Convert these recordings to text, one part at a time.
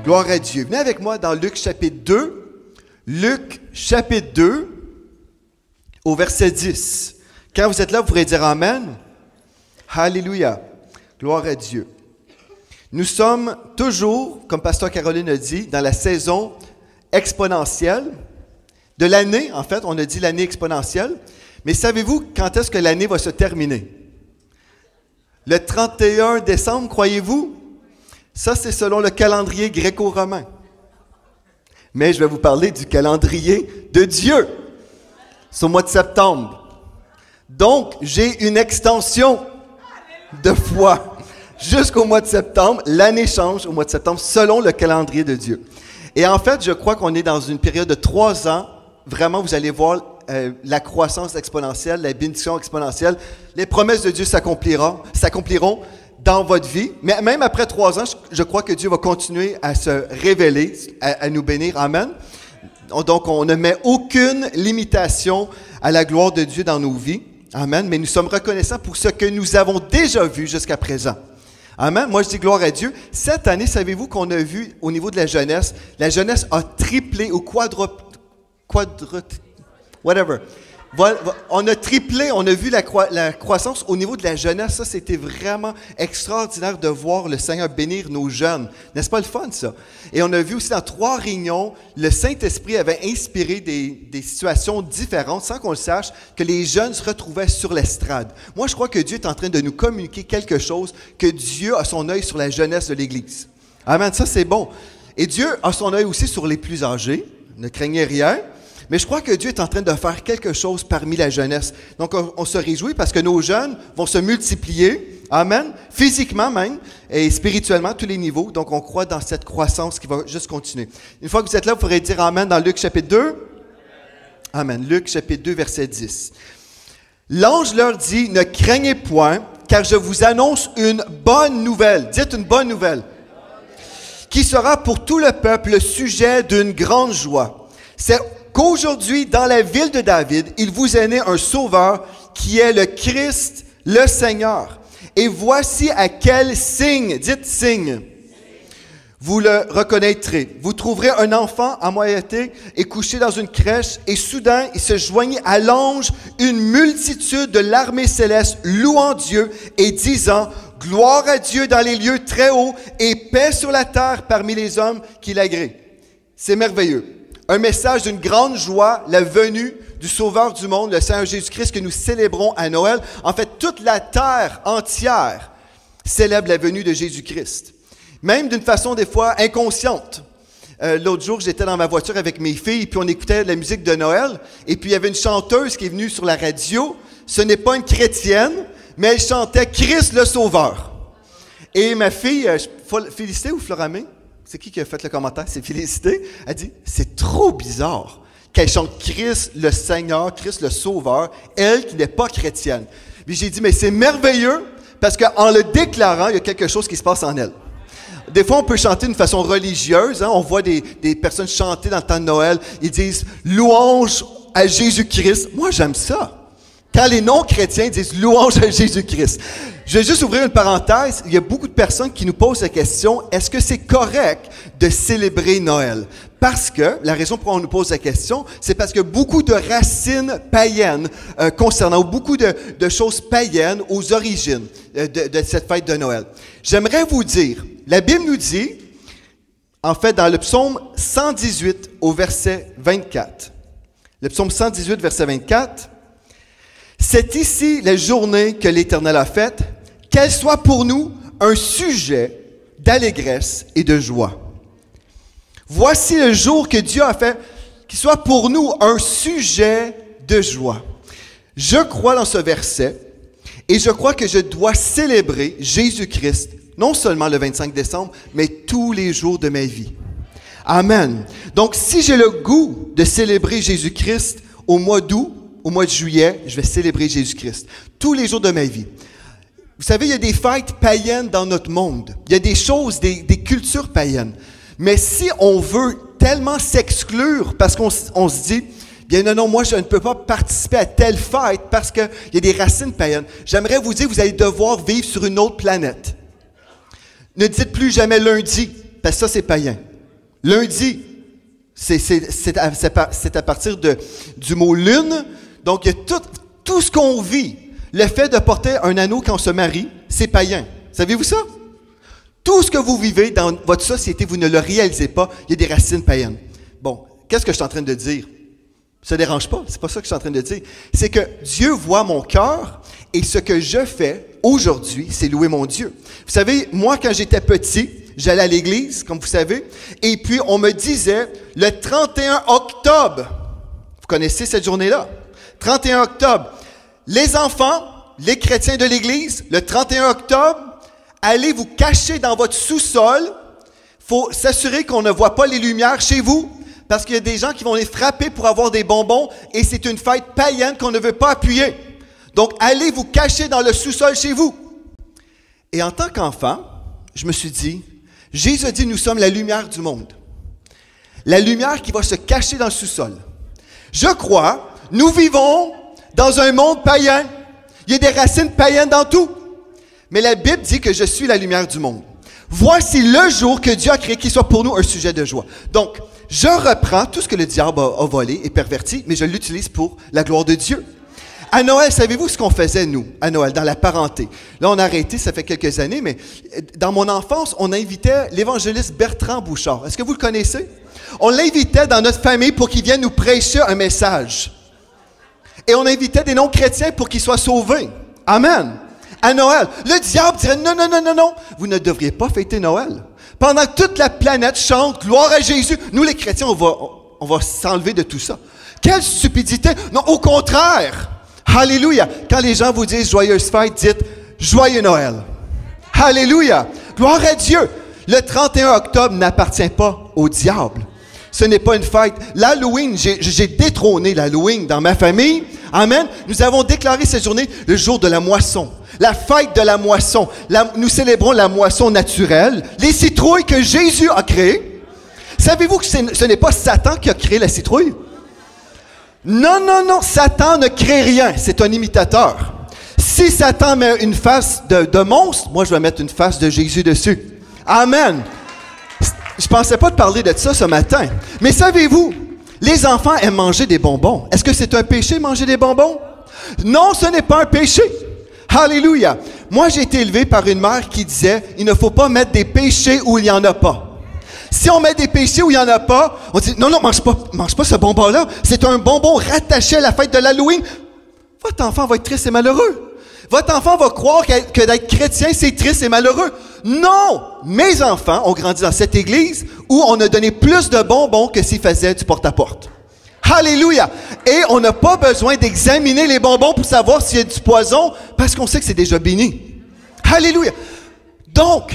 Gloire à Dieu. Venez avec moi dans Luc chapitre 2. Luc chapitre 2, au verset 10. Quand vous êtes là, vous pourrez dire Amen. Alléluia. Gloire à Dieu. Nous sommes toujours, comme Pasteur Caroline a dit, dans la saison exponentielle de l'année. En fait, on a dit l'année exponentielle. Mais savez-vous quand est-ce que l'année va se terminer? Le 31 décembre, croyez-vous? Ça, c'est selon le calendrier gréco-romain. Mais je vais vous parler du calendrier de Dieu. C'est au mois de septembre. Donc, j'ai une extension de foi. Jusqu'au mois de septembre, l'année change au mois de septembre selon le calendrier de Dieu. Et en fait, je crois qu'on est dans une période de 3 ans. Vraiment, vous allez voir la croissance exponentielle, la bénédiction exponentielle. Les promesses de Dieu s'accompliront dans votre vie. Mais même après 3 ans, je crois que Dieu va continuer à se révéler, à nous bénir. Amen. Donc, on ne met aucune limitation à la gloire de Dieu dans nos vies. Amen. Mais nous sommes reconnaissants pour ce que nous avons déjà vu jusqu'à présent. Amen. Moi, je dis gloire à Dieu. Cette année, savez-vous qu'on a vu au niveau de la jeunesse a triplé ou whatever. On a triplé, on a vu la croissance au niveau de la jeunesse. Ça, c'était vraiment extraordinaire de voir le Seigneur bénir nos jeunes. N'est-ce pas le fun, ça? Et on a vu aussi dans 3 réunions, le Saint-Esprit avait inspiré des situations différentes, sans qu'on le sache, que les jeunes se retrouvaient sur l'estrade. Moi, je crois que Dieu est en train de nous communiquer quelque chose, que Dieu a son œil sur la jeunesse de l'Église. Amen, ça c'est bon. Et Dieu a son œil aussi sur les plus âgés. Ne craignez rien. Mais je crois que Dieu est en train de faire quelque chose parmi la jeunesse. Donc, on se réjouit parce que nos jeunes vont se multiplier. Amen. Physiquement même et spirituellement, à tous les niveaux. Donc, on croit dans cette croissance qui va juste continuer. Une fois que vous êtes là, vous pourrez dire Amen dans Luc chapitre 2. Amen. Luc chapitre 2, verset 10. L'ange leur dit, ne craignez point, car je vous annonce une bonne nouvelle. Dites une bonne nouvelle. Qui sera pour tout le peuple le sujet d'une grande joie. C'est qu'aujourd'hui, dans la ville de David, il vous est né un sauveur qui est le Christ, le Seigneur. Et voici à quel signe, dites signe, vous le reconnaîtrez. Vous trouverez un enfant emmailloté et couché dans une crèche, et soudain, il se joignit à l'ange une multitude de l'armée céleste louant Dieu et disant, gloire à Dieu dans les lieux très hauts et paix sur la terre parmi les hommes qui l'agréent. C'est merveilleux. Un message d'une grande joie, la venue du Sauveur du monde, le Seigneur Jésus-Christ que nous célébrons à Noël. En fait, toute la terre entière célèbre la venue de Jésus-Christ. Même d'une façon des fois inconsciente. L'autre jour, j'étais dans ma voiture avec mes filles, puis on écoutait la musique de Noël, et puis il y avait une chanteuse qui est venue sur la radio. Ce n'est pas une chrétienne, mais elle chantait « Christ le Sauveur ». Et ma fille, Félicité ou Floramé? C'est qui a fait le commentaire? C'est Félicité. Elle dit, c'est trop bizarre qu'elle chante Christ le Seigneur, Christ le Sauveur, elle qui n'est pas chrétienne. Puis j'ai dit, mais c'est merveilleux parce qu'en le déclarant, il y a quelque chose qui se passe en elle. Des fois, on peut chanter d'une façon religieuse. Hein? On voit des personnes chanter dans le temps de Noël. Ils disent « Louange à Jésus-Christ ». Moi, j'aime ça. Quand les non-chrétiens disent « Louange à Jésus-Christ ». Je vais juste ouvrir une parenthèse. Il y a beaucoup de personnes qui nous posent la question « Est-ce que c'est correct de célébrer Noël ?» Parce que, la raison pour laquelle on nous pose la question, c'est parce que beaucoup de racines païennes concernant, ou beaucoup de choses païennes aux origines de cette fête de Noël. J'aimerais vous dire, la Bible nous dit, en fait, dans le psaume 118 au verset 24, le psaume 118, verset 24, « C'est ici la journée que l'Éternel a faite, qu'elle soit pour nous un sujet d'allégresse et de joie. Voici le jour que Dieu a fait, qu'il soit pour nous un sujet de joie. » Je crois dans ce verset et je crois que je dois célébrer Jésus-Christ, non seulement le 25 décembre, mais tous les jours de ma vie. Amen. Donc, si j'ai le goût de célébrer Jésus-Christ au mois d'août, au mois de juillet, je vais célébrer Jésus-Christ tous les jours de ma vie. Vous savez, il y a des fêtes païennes dans notre monde. Il y a des choses, des cultures païennes. Mais si on veut tellement s'exclure parce qu'on se dit, bien non, moi je ne peux pas participer à telle fête parce qu'il y a des racines païennes, j'aimerais vous dire, vous allez devoir vivre sur une autre planète. Ne dites plus jamais lundi, parce que ça c'est païen. Lundi, c'est à partir du mot lune. Donc, il y a tout ce qu'on vit. Le fait de porter un anneau quand on se marie, c'est païen. Savez-vous ça? Tout ce que vous vivez dans votre société, vous ne le réalisez pas. Il y a des racines païennes. Bon, qu'est-ce que je suis en train de dire? Ça ne dérange pas, c'est pas ça que je suis en train de dire. C'est que Dieu voit mon cœur et ce que je fais aujourd'hui, c'est louer mon Dieu. Vous savez, moi, quand j'étais petit, j'allais à l'église, comme vous savez, et puis on me disait, le 31 octobre, vous connaissez cette journée-là? 31 octobre, les enfants, les chrétiens de l'église, le 31 octobre, allez vous cacher dans votre sous-sol. Il faut s'assurer qu'on ne voit pas les lumières chez vous, parce qu'il y a des gens qui vont les frapper pour avoir des bonbons, et c'est une fête païenne qu'on ne veut pas appuyer. Donc, allez vous cacher dans le sous-sol chez vous. Et en tant qu'enfant, je me suis dit, Jésus a dit, nous sommes la lumière du monde. La lumière qui va se cacher dans le sous-sol. Je crois, nous vivons dans un monde païen. Il y a des racines païennes dans tout. Mais la Bible dit que je suis la lumière du monde. Voici le jour que Dieu a créé qui soit pour nous un sujet de joie. Donc, je reprends tout ce que le diable a volé et perverti, mais je l'utilise pour la gloire de Dieu. À Noël, savez-vous ce qu'on faisait, nous, à Noël, dans la parenté? Là, on a arrêté, ça fait quelques années, mais dans mon enfance, on invitait l'évangéliste Bertrand Bouchard. Est-ce que vous le connaissez? On l'invitait dans notre famille pour qu'il vienne nous prêcher un message. Et on invitait des non-chrétiens pour qu'ils soient sauvés. Amen. À Noël, le diable dirait, non, non, non, non, non, vous ne devriez pas fêter Noël. Pendant que toute la planète chante, gloire à Jésus, nous les chrétiens, on va s'enlever de tout ça. Quelle stupidité! Non, au contraire! Alléluia! Quand les gens vous disent joyeuse fête, dites joyeux Noël. Alléluia! Gloire à Dieu! Le 31 octobre n'appartient pas au diable. Ce n'est pas une fête. L'Halloween, j'ai détrôné l'Halloween dans ma famille. Amen. Nous avons déclaré cette journée le jour de la moisson. La fête de la moisson. Nous célébrons la moisson naturelle. Les citrouilles que Jésus a créées. Savez-vous que ce n'est pas Satan qui a créé la citrouille? Non, non, non. Satan ne crée rien. C'est un imitateur. Si Satan met une face de monstre, moi je vais mettre une face de Jésus dessus. Amen. Je pensais pas de parler de ça ce matin. Mais savez-vous, les enfants aiment manger des bonbons. Est-ce que c'est un péché manger des bonbons? Non, ce n'est pas un péché. Alléluia. Moi, j'ai été élevé par une mère qui disait, il ne faut pas mettre des péchés où il n'y en a pas. Si on met des péchés où il n'y en a pas, on dit, non, non, mange pas ce bonbon-là. C'est un bonbon rattaché à la fête de l'Halloween. Votre enfant va être triste et malheureux. Votre enfant va croire que d'être chrétien, c'est triste et malheureux. Non! Mes enfants ont grandi dans cette église où on a donné plus de bonbons que s'ils faisaient du porte-à-porte. Alléluia! Et on n'a pas besoin d'examiner les bonbons pour savoir s'il y a du poison parce qu'on sait que c'est déjà béni. Alléluia! Donc,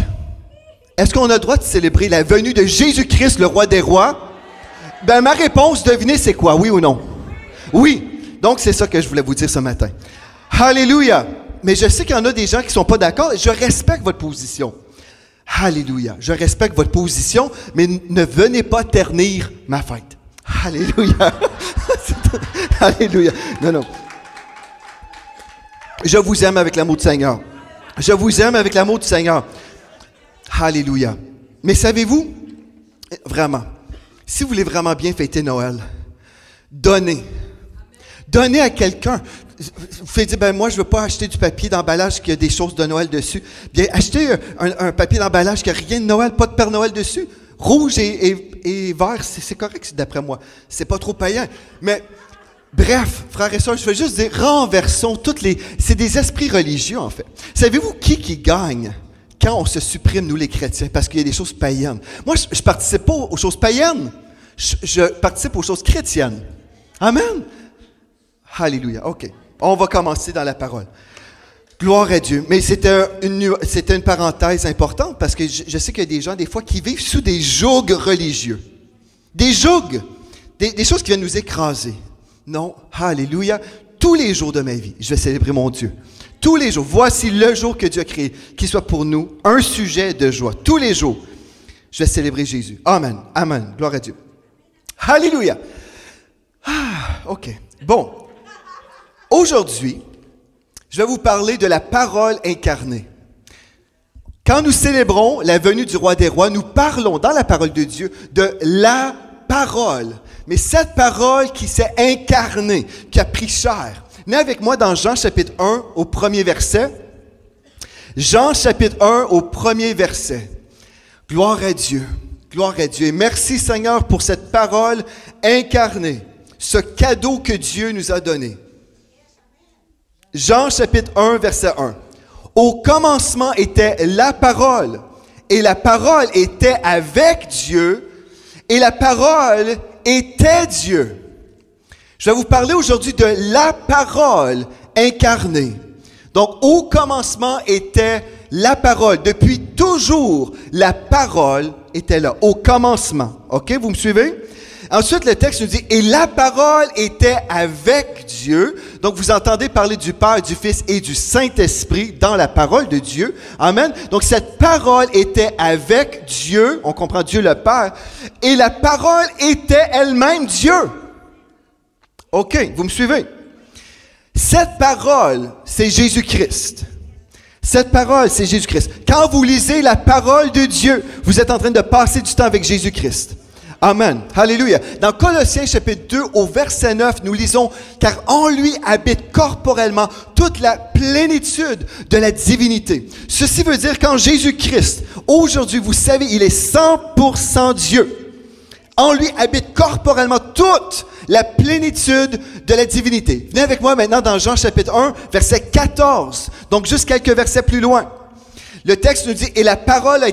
est-ce qu'on a le droit de célébrer la venue de Jésus-Christ, le roi des rois? Ben, ma réponse, devinez, c'est quoi? Oui ou non? Oui. Donc, c'est ça que je voulais vous dire ce matin. Alléluia! Mais je sais qu'il y en a des gens qui ne sont pas d'accord et je respecte votre position. Alléluia! Je respecte votre position, mais ne venez pas ternir ma fête. Alléluia! Alléluia! Non, non. Je vous aime avec l'amour du Seigneur. Je vous aime avec l'amour du Seigneur. Alléluia! Mais savez-vous, vraiment, si vous voulez vraiment bien fêter Noël, donnez. Donnez à quelqu'un. Vous faites dire, ben moi, je ne veux pas acheter du papier d'emballage qui a des choses de Noël dessus. Bien, achetez un papier d'emballage qui n'a rien de Noël, pas de Père Noël dessus. Rouge et vert, c'est correct d'après moi. C'est pas trop païen. Mais, bref, frères et sœurs, je veux juste dire, renversons toutes les... C'est des esprits religieux, en fait. Savez-vous qui gagne quand on se supprime, nous les chrétiens, parce qu'il y a des choses païennes? Moi, je ne participe pas aux choses païennes. Je participe aux choses chrétiennes. Amen. Alléluia. OK. On va commencer dans la parole. Gloire à Dieu. Mais c'était une parenthèse importante parce que je sais qu'il y a des gens, des fois, qui vivent sous des jougs religieux. Des jougs. Des choses qui viennent nous écraser. Non. Alléluia. Tous les jours de ma vie, je vais célébrer mon Dieu. Tous les jours. Voici le jour que Dieu a créé, qui soit pour nous un sujet de joie. Tous les jours, je vais célébrer Jésus. Amen. Amen. Gloire à Dieu. Alléluia. OK. Bon. Aujourd'hui, je vais vous parler de la parole incarnée. quand nous célébrons la venue du roi des rois, nous parlons dans la parole de Dieu de la parole. Mais cette parole qui s'est incarnée, qui a pris chair. Venez avec moi dans Jean chapitre 1 au premier verset. Jean chapitre 1 au premier verset. Gloire à Dieu. Gloire à Dieu. Et merci Seigneur pour cette parole incarnée, ce cadeau que Dieu nous a donné. Jean chapitre 1 verset 1. Au commencement était la parole, et la parole était avec Dieu, et la parole était Dieu. Je vais vous parler aujourd'hui de la parole incarnée. Donc, au commencement était la parole. Depuis toujours, la parole était là. Au commencement. OK? Vous me suivez? Ensuite, le texte nous dit, et la parole était avec Dieu. Donc, vous entendez parler du Père, du Fils et du Saint-Esprit dans la parole de Dieu. Amen. Donc, cette parole était avec Dieu. On comprend Dieu le Père. Et la parole était elle-même Dieu. OK, vous me suivez? Cette parole, c'est Jésus-Christ. Cette parole, c'est Jésus-Christ. Quand vous lisez la parole de Dieu, vous êtes en train de passer du temps avec Jésus-Christ. Amen. Alléluia. Dans Colossiens chapitre 2 au verset 9, nous lisons « Car en lui habite corporellement toute la plénitude de la divinité. » Ceci veut dire qu'en Jésus-Christ, aujourd'hui, vous savez, il est 100% Dieu. En lui habite corporellement toute la plénitude de la divinité. Venez avec moi maintenant dans Jean chapitre 1, verset 14. Donc, juste quelques versets plus loin. Le texte nous dit, « Et la parole a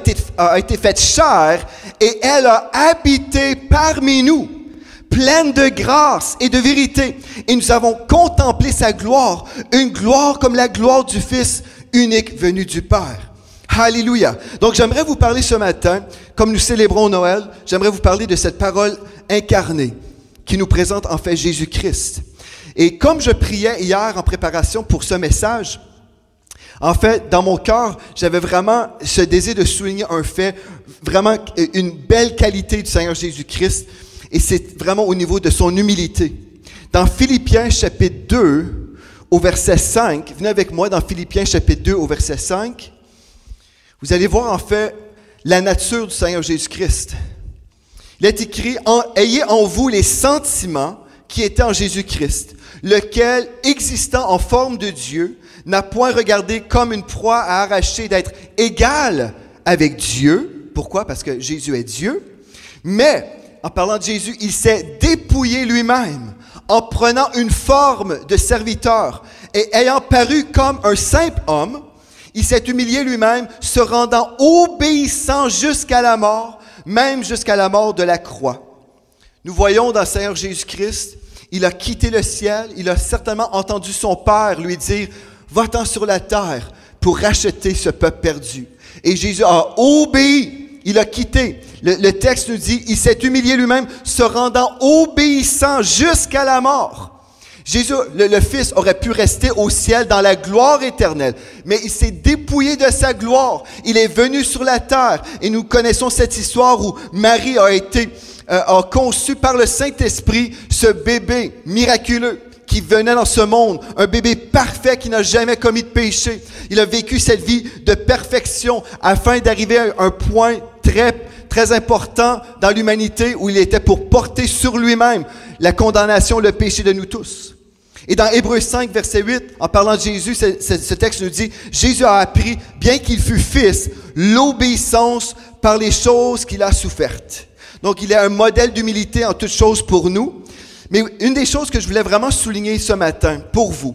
été faite chair, et elle a habité parmi nous, pleine de grâce et de vérité. Et nous avons contemplé sa gloire, une gloire comme la gloire du Fils unique venu du Père. » Alléluia. Donc, j'aimerais vous parler ce matin, comme nous célébrons Noël, j'aimerais vous parler de cette parole incarnée qui nous présente en fait Jésus-Christ. Et comme je priais hier en préparation pour ce message, en fait, dans mon cœur, j'avais vraiment ce désir de souligner un fait, vraiment une belle qualité du Seigneur Jésus-Christ, et c'est vraiment au niveau de son humilité. Dans Philippiens chapitre 2, au verset 5, venez avec moi dans Philippiens chapitre 2, au verset 5, vous allez voir en fait la nature du Seigneur Jésus-Christ. Il est écrit, « Ayez en vous les sentiments qui étaient en Jésus-Christ, lequel, existant en forme de Dieu, n'a point regardé comme une proie à arracher d'être égal avec Dieu. » Pourquoi? Parce que Jésus est Dieu. Mais, en parlant de Jésus, il s'est dépouillé lui-même en prenant une forme de serviteur et ayant paru comme un simple homme, il s'est humilié lui-même, se rendant obéissant jusqu'à la mort, même jusqu'à la mort de la croix. Nous voyons dans le Seigneur Jésus-Christ, il a quitté le ciel, il a certainement entendu son Père lui dire, « Va-t'en sur la terre pour racheter ce peuple perdu. » Et Jésus a obéi, il a quitté. Le texte nous dit, il s'est humilié lui-même, se rendant obéissant jusqu'à la mort. Jésus, le Fils, aurait pu rester au ciel dans la gloire éternelle, mais il s'est dépouillé de sa gloire. Il est venu sur la terre et nous connaissons cette histoire où Marie a conçu par le Saint-Esprit ce bébé miraculeux qui venait dans ce monde, un bébé parfait qui n'a jamais commis de péché. Il a vécu cette vie de perfection afin d'arriver à un point très important dans l'humanité où il était pour porter sur lui-même la condamnation, le péché de nous tous. Et dans Hébreux 5, verset 8, en parlant de Jésus, ce texte nous dit, « Jésus a appris, bien qu'il fût fils, l'obéissance par les choses qu'il a souffertes. » Donc, il est un modèle d'humilité en toutes choses pour nous. Mais une des choses que je voulais vraiment souligner ce matin, pour vous,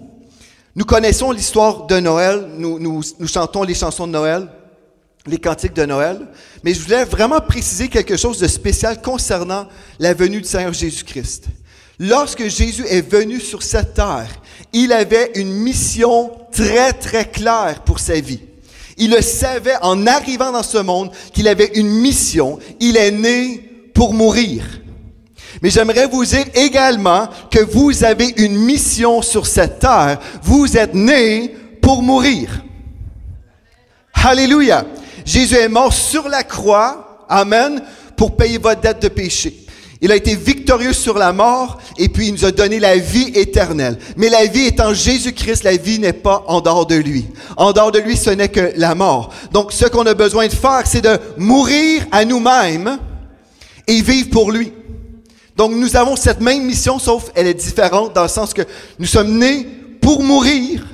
nous connaissons l'histoire de Noël, nous chantons les chansons de Noël, les cantiques de Noël, mais je voulais vraiment préciser quelque chose de spécial concernant la venue du Seigneur Jésus-Christ. Lorsque Jésus est venu sur cette terre, il avait une mission très, très claire pour sa vie. Il le savait en arrivant dans ce monde qu'il avait une mission. Il est né pour mourir. Mais j'aimerais vous dire également que vous avez une mission sur cette terre. Vous êtes né pour mourir. Alléluia. Jésus est mort sur la croix, amen, pour payer votre dette de péché. Il a été victorieux sur la mort et puis il nous a donné la vie éternelle. Mais la vie est en Jésus-Christ, la vie n'est pas en dehors de lui. En dehors de lui, ce n'est que la mort. Donc, ce qu'on a besoin de faire, c'est de mourir à nous-mêmes et vivre pour lui. Donc, nous avons cette même mission, sauf elle est différente dans le sens que nous sommes nés pour mourir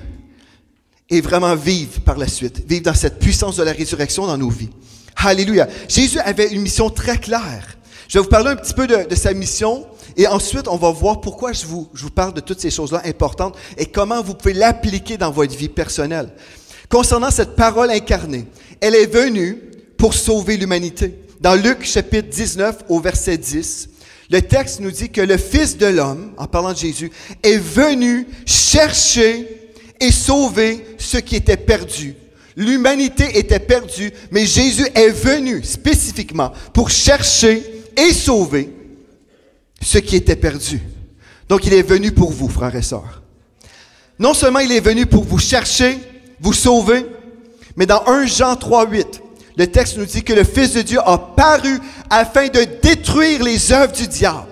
et vraiment vivre par la suite. Vivre dans cette puissance de la résurrection dans nos vies. Alléluia. Jésus avait une mission très claire. Je vais vous parler un petit peu de sa mission et ensuite, on va voir pourquoi je vous parle de toutes ces choses-là importantes et comment vous pouvez l'appliquer dans votre vie personnelle. Concernant cette parole incarnée, elle est venue pour sauver l'humanité. Dans Luc chapitre 19 au verset 10, le texte nous dit que le Fils de l'homme, en parlant de Jésus, est venu chercher et sauver ceux qui étaient perdus. L'humanité était perdue, mais Jésus est venu spécifiquement pour chercher et sauver ceux qui étaient perdus. Donc, il est venu pour vous, frères et sœurs. Non seulement il est venu pour vous chercher, vous sauver, mais dans 1 Jean 3,8, le texte nous dit que le Fils de Dieu a paru afin de détruire les œuvres du diable.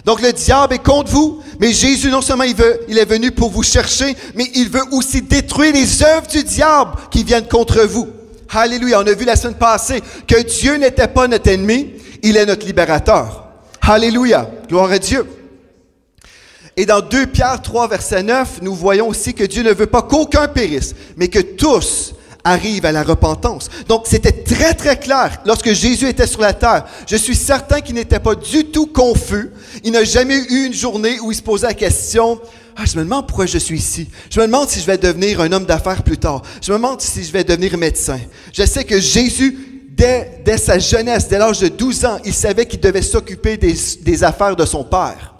Donc, le diable est contre vous, mais Jésus, non seulement il est venu pour vous chercher, mais il veut aussi détruire les œuvres du diable qui viennent contre vous. Alléluia. On a vu la semaine passée que Dieu n'était pas notre ennemi, il est notre libérateur. Alléluia. Gloire à Dieu. Et dans 2 Pierre 3, verset 9, nous voyons aussi que Dieu ne veut pas qu'aucun périsse, mais que tous arrivent à la repentance. Donc, c'était très, très clair lorsque Jésus était sur la terre. Je suis certain qu'il n'était pas du tout confus. Il n'a jamais eu une journée où il se posait la question « je me demande pourquoi je suis ici. Je me demande si je vais devenir un homme d'affaires plus tard. Je me demande si je vais devenir médecin. » Je sais que Jésus, dès sa jeunesse, dès l'âge de 12 ans, il savait qu'il devait s'occuper des affaires de son père.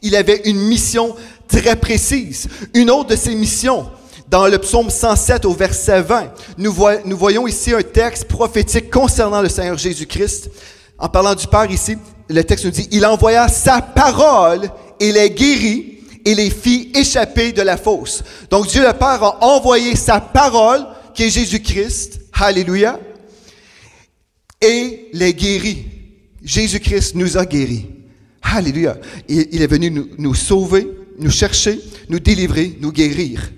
Il avait une mission très précise. Une autre de ses missions, dans le psaume 107 au verset 20, nous voyons ici un texte prophétique concernant le Seigneur Jésus-Christ. En parlant du Père ici, le texte nous dit « Il envoya sa parole et les guérit et les fit échapper de la fosse. » Donc Dieu le Père a envoyé sa parole, qui est Jésus-Christ. Alléluia. Et les guérit. Jésus-Christ nous a guéris. Alléluia. Il est venu nous sauver, nous chercher, nous délivrer, nous guérir.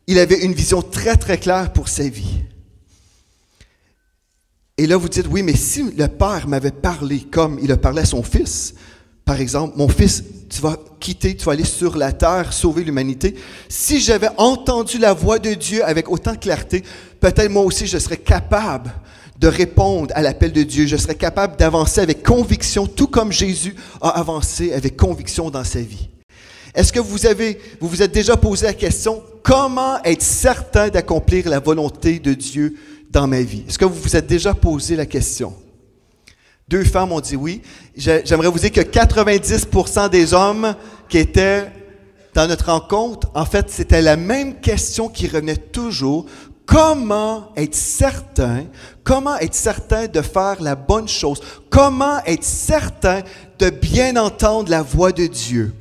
Il avait une vision très, très claire pour sa vie. Et là, vous dites, oui, mais si le Père m'avait parlé comme il a parlé à son Fils, par exemple, mon Fils, tu vas quitter, tu vas aller sur la terre, sauver l'humanité. Si j'avais entendu la voix de Dieu avec autant de clarté, peut-être moi aussi, je serais capable de répondre à l'appel de Dieu. Je serais capable d'avancer avec conviction, tout comme Jésus a avancé avec conviction dans sa vie. Est-ce que vous vous êtes déjà posé la question, comment être certain d'accomplir la volonté de Dieu dans ma vie? Est-ce que vous vous êtes déjà posé la question? 2 femmes ont dit oui. J'aimerais vous dire que 90% des hommes qui étaient dans notre rencontre, en fait, c'était la même question qui revenait toujours. Comment être certain de faire la bonne chose? Comment être certain de bien entendre la voix de Dieu?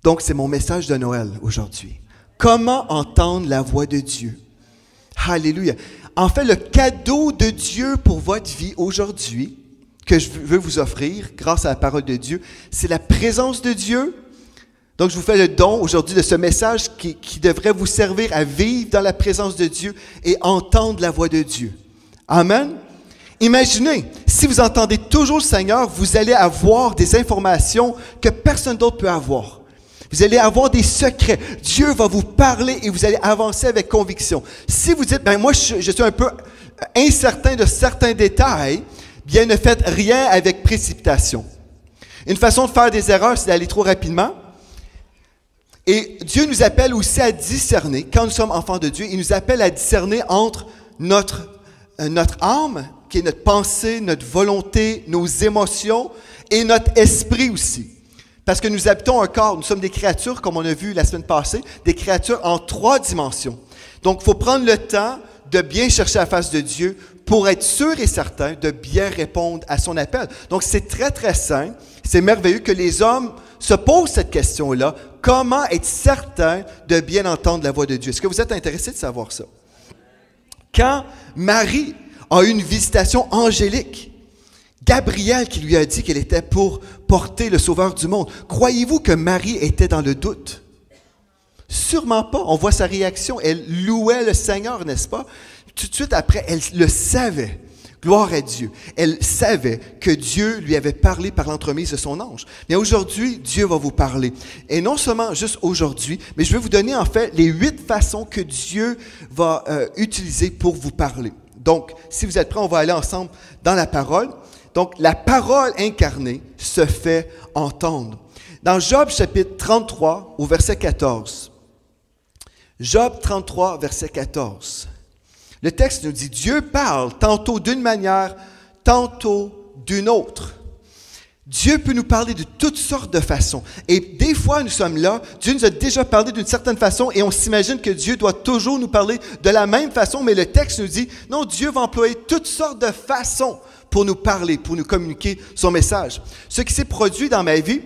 Donc, c'est mon message de Noël aujourd'hui. Comment entendre la voix de Dieu? Alléluia. En fait, le cadeau de Dieu pour votre vie aujourd'hui, que je veux vous offrir grâce à la parole de Dieu, c'est la présence de Dieu. Donc, je vous fais le don aujourd'hui de ce message qui devrait vous servir à vivre dans la présence de Dieu et entendre la voix de Dieu. Amen. Imaginez, si vous entendez toujours le Seigneur, vous allez avoir des informations que personne d'autre peut avoir. Vous allez avoir des secrets. Dieu va vous parler et vous allez avancer avec conviction. Si vous dites, moi, je suis un peu incertain de certains détails, bien, ne faites rien avec précipitation. Une façon de faire des erreurs, c'est d'aller trop rapidement. Et Dieu nous appelle aussi à discerner, quand nous sommes enfants de Dieu, il nous appelle à discerner entre notre âme, qui est notre pensée, notre volonté, nos émotions, et notre esprit aussi. Parce que nous habitons un corps, nous sommes des créatures, comme on a vu la semaine passée, des créatures en 3 dimensions. Donc, il faut prendre le temps de bien chercher la face de Dieu pour être sûr et certain de bien répondre à son appel. Donc, c'est très, très simple. C'est merveilleux que les hommes se posent cette question-là. Comment être certain de bien entendre la voix de Dieu? Est-ce que vous êtes intéressé de savoir ça? Quand Marie a eu une visitation angélique, Gabriel qui lui a dit qu'elle était pour porter le Sauveur du monde. Croyez-vous que Marie était dans le doute? Sûrement pas. On voit sa réaction. Elle louait le Seigneur, n'est-ce pas? Tout de suite après, elle le savait. Gloire à Dieu. Elle savait que Dieu lui avait parlé par l'entremise de son ange. Mais aujourd'hui, Dieu va vous parler. Et non seulement juste aujourd'hui, mais je vais vous donner en fait les 8 façons que Dieu va utiliser pour vous parler. Donc, si vous êtes prêts, on va aller ensemble dans la parole. Donc, la parole incarnée se fait entendre. Dans Job chapitre 33 au verset 14. Job 33, verset 14. Le texte nous dit, Dieu parle tantôt d'une manière, tantôt d'une autre. Dieu peut nous parler de toutes sortes de façons. Et des fois, nous sommes là, Dieu nous a déjà parlé d'une certaine façon et on s'imagine que Dieu doit toujours nous parler de la même façon, mais le texte nous dit, non, Dieu va employer toutes sortes de façons pour nous parler, pour nous communiquer son message. Ce qui s'est produit dans ma vie,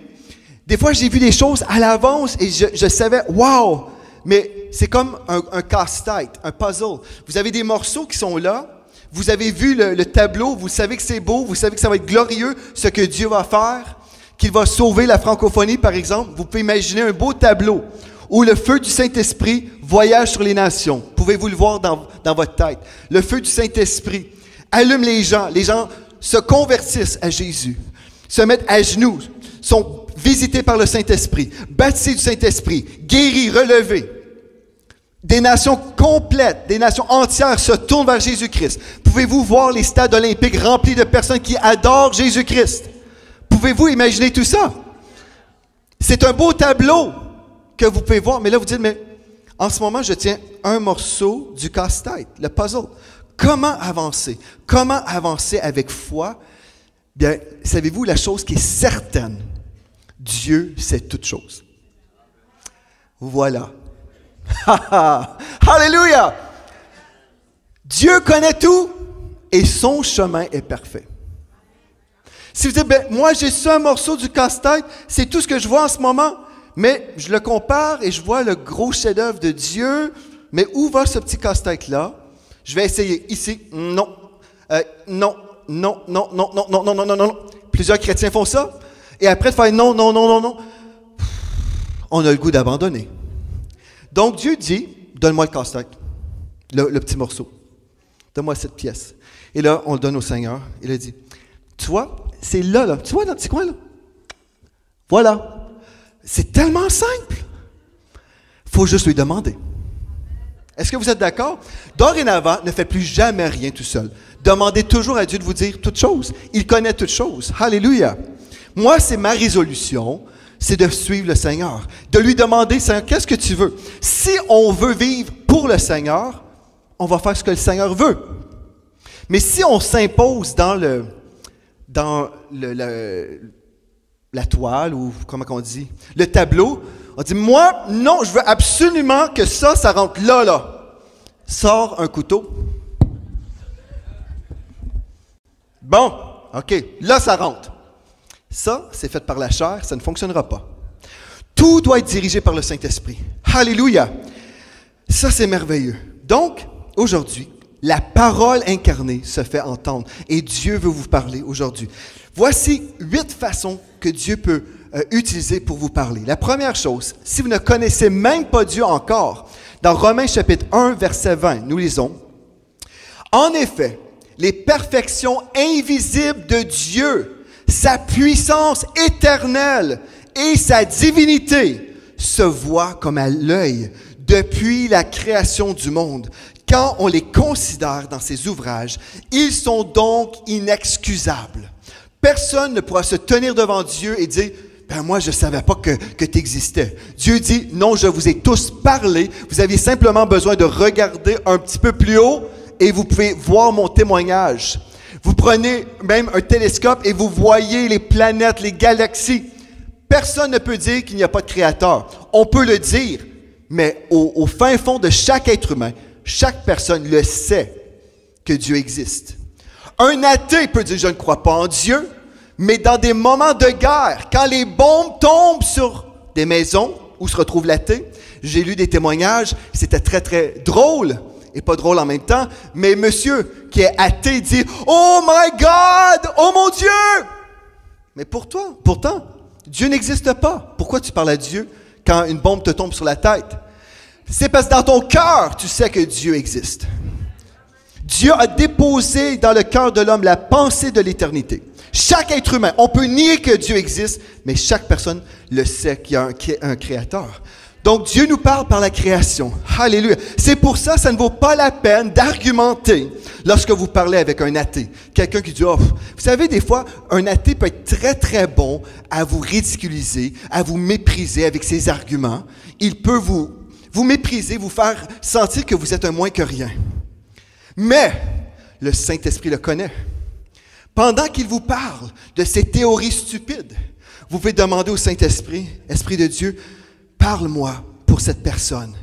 des fois, j'ai vu des choses à l'avance et je savais, wow! Mais c'est comme un casse-tête, un puzzle. Vous avez des morceaux qui sont là, vous avez vu le tableau, vous savez que c'est beau, vous savez que ça va être glorieux, ce que Dieu va faire, qu'il va sauver la francophonie, par exemple. Vous pouvez imaginer un beau tableau où le feu du Saint-Esprit voyage sur les nations. Pouvez-vous le voir dans votre tête? Le feu du Saint-Esprit allume les gens se convertissent à Jésus, se mettent à genoux, sont visités par le Saint-Esprit, baptisés du Saint-Esprit, guéris, relevés. Des nations complètes, des nations entières se tournent vers Jésus-Christ. Pouvez-vous voir les stades olympiques remplis de personnes qui adorent Jésus-Christ? Pouvez-vous imaginer tout ça? C'est un beau tableau que vous pouvez voir, mais là vous dites, mais en ce moment je tiens un morceau du casse-tête, le puzzle. Comment avancer? Comment avancer avec foi? Bien, savez-vous la chose qui est certaine? Dieu sait toutes choses. Voilà. Alléluia! Dieu connaît tout et son chemin est parfait. Si vous dites, ben, moi j'ai ça un morceau du casse-tête, c'est tout ce que je vois en ce moment, mais je le compare et je vois le gros chef-d'œuvre de Dieu, mais où va ce petit casse-tête-là? Je vais essayer ici. Non. Non. Non, non, non, non, non, non, non, non, non. Plusieurs chrétiens font ça. Et après de faire non, non, non, non, non, on a le goût d'abandonner. Donc Dieu dit, donne-moi le casse-tête, le petit morceau. Donne-moi cette pièce. Et là, on le donne au Seigneur. Il a dit, tu vois, c'est là. Tu vois dans le petit coin, là? Voilà. C'est tellement simple. Il faut juste lui demander. Est-ce que vous êtes d'accord? Dorénavant, ne faites plus jamais rien tout seul. Demandez toujours à Dieu de vous dire toutes choses. Il connaît toutes choses. Alléluia. Moi, c'est ma résolution, c'est de suivre le Seigneur. De lui demander, Seigneur, qu'est-ce que tu veux? Si on veut vivre pour le Seigneur, on va faire ce que le Seigneur veut. Mais si on s'impose dans la toile, ou comment on dit, le tableau, on dit, moi, non, je veux absolument que ça rentre là. Sors un couteau. Bon, OK, là, ça rentre. Ça, c'est fait par la chair, ça ne fonctionnera pas. Tout doit être dirigé par le Saint-Esprit. Alléluia! Ça, c'est merveilleux. Donc, aujourd'hui, la parole incarnée se fait entendre et Dieu veut vous parler aujourd'hui. Voici 8 façons que Dieu peut utiliser pour vous parler. La première chose, si vous ne connaissez même pas Dieu encore, dans Romains chapitre 1, verset 20, nous lisons, « En effet, les perfections invisibles de Dieu, sa puissance éternelle et sa divinité se voient comme à l'œil depuis la création du monde. Quand on les considère dans ses ouvrages, ils sont donc inexcusables. » Personne ne pourra se tenir devant Dieu et dire, « Ben moi, je ne savais pas que tu existais. » Dieu dit, « Non, je vous ai tous parlé. Vous aviez simplement besoin de regarder un petit peu plus haut et vous pouvez voir mon témoignage. » Vous prenez même un télescope et vous voyez les planètes, les galaxies. Personne ne peut dire qu'il n'y a pas de créateur. On peut le dire, mais au fin fond de chaque être humain, chaque personne le sait que Dieu existe. Un athée peut dire « je ne crois pas en Dieu », mais dans des moments de guerre, quand les bombes tombent sur des maisons où se retrouve l'athée, j'ai lu des témoignages, c'était très très drôle. et pas drôle en même temps, mais monsieur qui est athée dit « Oh my God! Oh mon Dieu! » Mais pourtant, Dieu n'existe pas. Pourquoi tu parles à Dieu quand une bombe te tombe sur la tête? C'est parce que dans ton cœur, tu sais que Dieu existe. Dieu a déposé dans le cœur de l'homme la pensée de l'éternité. Chaque être humain, on peut nier que Dieu existe, mais chaque personne le sait qu'il y a un créateur. Donc Dieu nous parle par la création. Alléluia. C'est pour ça que ça ne vaut pas la peine d'argumenter lorsque vous parlez avec un athée. Quelqu'un qui dit, oh, vous savez, des fois, un athée peut être très, très bon à vous ridiculiser, à vous mépriser avec ses arguments. Il peut vous mépriser, vous faire sentir que vous êtes un moins que rien. Mais le Saint-Esprit le connaît. Pendant qu'il vous parle de ces théories stupides, vous pouvez demander au Saint-Esprit, Esprit de Dieu, parle-moi pour cette personne.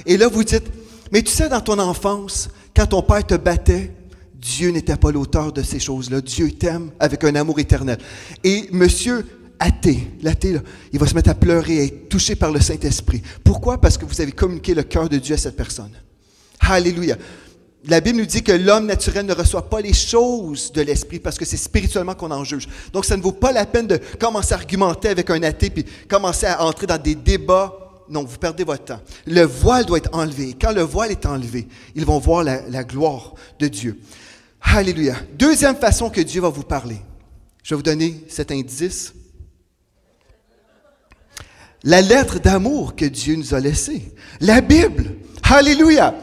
Et là, vous dites, mais tu sais, dans ton enfance, quand ton père te battait, Dieu n'était pas l'auteur de ces choses-là. Dieu t'aime avec un amour éternel. Et monsieur athée, l'athée, là, il va se mettre à pleurer, à être touché par le Saint-Esprit. Pourquoi? Parce que vous avez communiqué le cœur de Dieu à cette personne. Alléluia. La Bible nous dit que l'homme naturel ne reçoit pas les choses de l'esprit parce que c'est spirituellement qu'on en juge. Donc, ça ne vaut pas la peine de commencer à argumenter avec un athée puis commencer à entrer dans des débats. Non, vous perdez votre temps. Le voile doit être enlevé. Quand le voile est enlevé, ils vont voir la gloire de Dieu. Alléluia. Deuxième façon que Dieu va vous parler. Je vais vous donner cet indice. La lettre d'amour que Dieu nous a laissée. La Bible. Alléluia.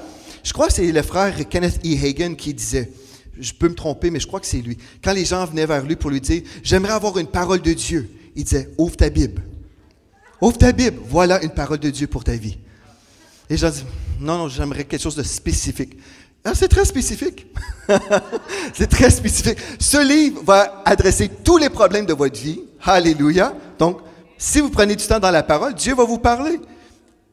Je crois que c'est le frère Kenneth E. Hagin qui disait, je peux me tromper, mais je crois que c'est lui. Quand les gens venaient vers lui pour lui dire, j'aimerais avoir une parole de Dieu, il disait, ouvre ta Bible. Ouvre ta Bible, voilà une parole de Dieu pour ta vie. Et les gens disent, non, j'aimerais quelque chose de spécifique. Ah, c'est très spécifique. C'est très spécifique. Ce livre va adresser tous les problèmes de votre vie. Alléluia. Donc, si vous prenez du temps dans la parole, Dieu va vous parler.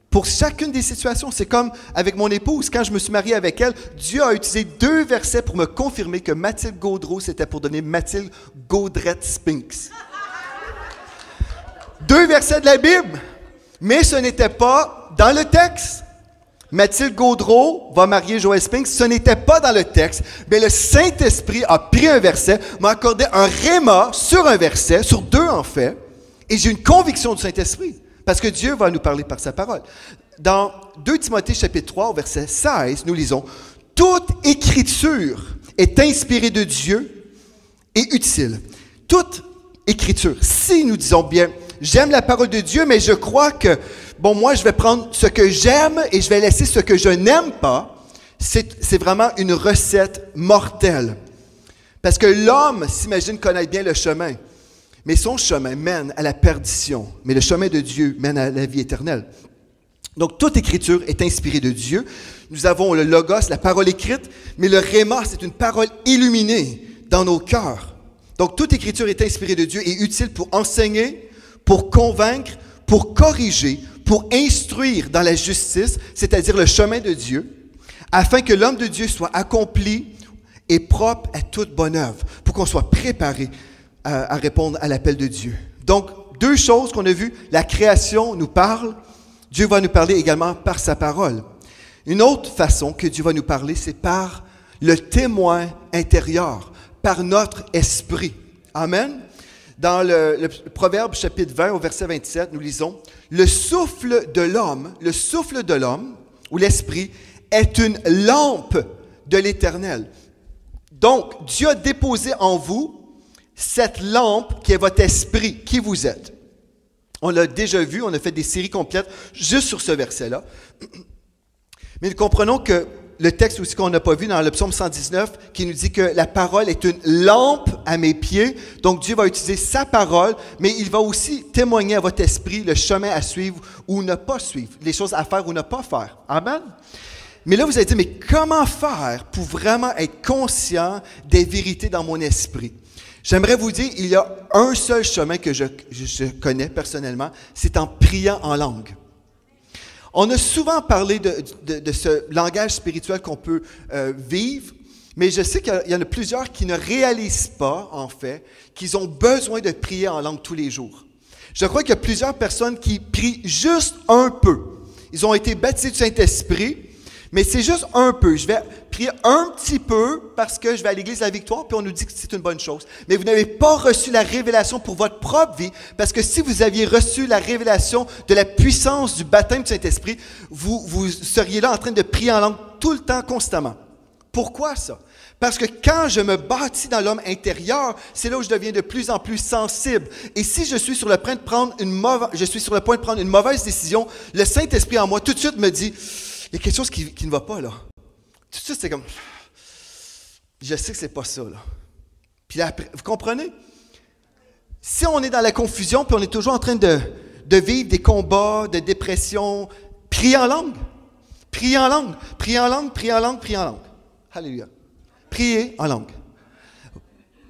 Pour chacune des situations, c'est comme avec mon épouse, quand je me suis marié avec elle, Dieu a utilisé 2 versets pour me confirmer que Mathilde Gaudreau, c'était pour donner Mathilde Gaudrette Spinks. 2 versets de la Bible, mais ce n'était pas dans le texte. Mathilde Gaudreau va marier Joël Spinks, ce n'était pas dans le texte, mais le Saint-Esprit a pris un verset, m'a accordé un réma sur un verset, sur 2 en fait, et j'ai une conviction du Saint-Esprit. Parce que Dieu va nous parler par sa parole. Dans 2 Timothée chapitre 3, au verset 16, nous lisons « Toute écriture est inspirée de Dieu et utile. » Toute écriture. Si nous disons bien « J'aime la parole de Dieu, mais je crois que, bon, moi, je vais prendre ce que j'aime et je vais laisser ce que je n'aime pas. » C'est vraiment une recette mortelle. Parce que l'homme s'imagine connaître bien le chemin. Mais son chemin mène à la perdition, mais le chemin de Dieu mène à la vie éternelle. Donc, toute écriture est inspirée de Dieu. Nous avons le logos, la parole écrite, mais le réma, c'est une parole illuminée dans nos cœurs. Donc, toute écriture est inspirée de Dieu et utile pour enseigner, pour convaincre, pour corriger, pour instruire dans la justice, c'est-à-dire le chemin de Dieu, afin que l'homme de Dieu soit accompli et propre à toute bonne œuvre, pour qu'on soit préparé à répondre à l'appel de Dieu. Donc, 2 choses qu'on a vues. La création nous parle. Dieu va nous parler également par sa parole. Une autre façon que Dieu va nous parler, c'est par le témoin intérieur, par notre esprit. Amen. Dans le Proverbe chapitre 20, au verset 27, nous lisons « Le souffle de l'homme, ou l'esprit, est une lampe de l'Éternel. » Donc, Dieu a déposé en vous cette lampe qui est votre esprit, qui vous êtes. On l'a déjà vu, on a fait des séries complètes juste sur ce verset-là. Mais nous comprenons que le texte aussi qu'on n'a pas vu dans le psaume 119, qui nous dit que la parole est une lampe à mes pieds. Donc Dieu va utiliser sa parole, mais il va aussi témoigner à votre esprit le chemin à suivre ou ne pas suivre, les choses à faire ou ne pas faire. Amen. Mais là, vous allez dire, mais comment faire pour vraiment être conscient des vérités dans mon esprit? J'aimerais vous dire, il y a un seul chemin que je connais personnellement, c'est en priant en langue. On a souvent parlé de ce langage spirituel qu'on peut vivre, mais je sais qu'il y en a plusieurs qui ne réalisent pas, en fait, qu'ils ont besoin de prier en langue tous les jours. Je crois qu'il y a plusieurs personnes qui prient juste un peu. Ils ont été baptisés du Saint-Esprit, Mais c'est juste un peu. Je vais prier un petit peu parce que je vais à l'église de la Victoire, puis on nous dit que c'est une bonne chose. Mais vous n'avez pas reçu la révélation pour votre propre vie, parce que si vous aviez reçu la révélation de la puissance du baptême du Saint-Esprit, vous seriez là en train de prier en langue tout le temps, constamment. Pourquoi ça? Parce que quand je me bâtis dans l'homme intérieur, c'est là où je deviens de plus en plus sensible. Et si je suis sur le point de prendre une mauvaise décision, le Saint-Esprit en moi tout de suite me dit, il y a quelque chose qui ne va pas là. Tout de suite, c'est comme, je sais que c'est pas ça là. Puis là, après, vous comprenez? Si on est dans la confusion, puis on est toujours en train de vivre des combats, de dépression, priez en langue. Priez en langue. Priez en langue, priez en langue, priez en langue. Alléluia. Priez en langue.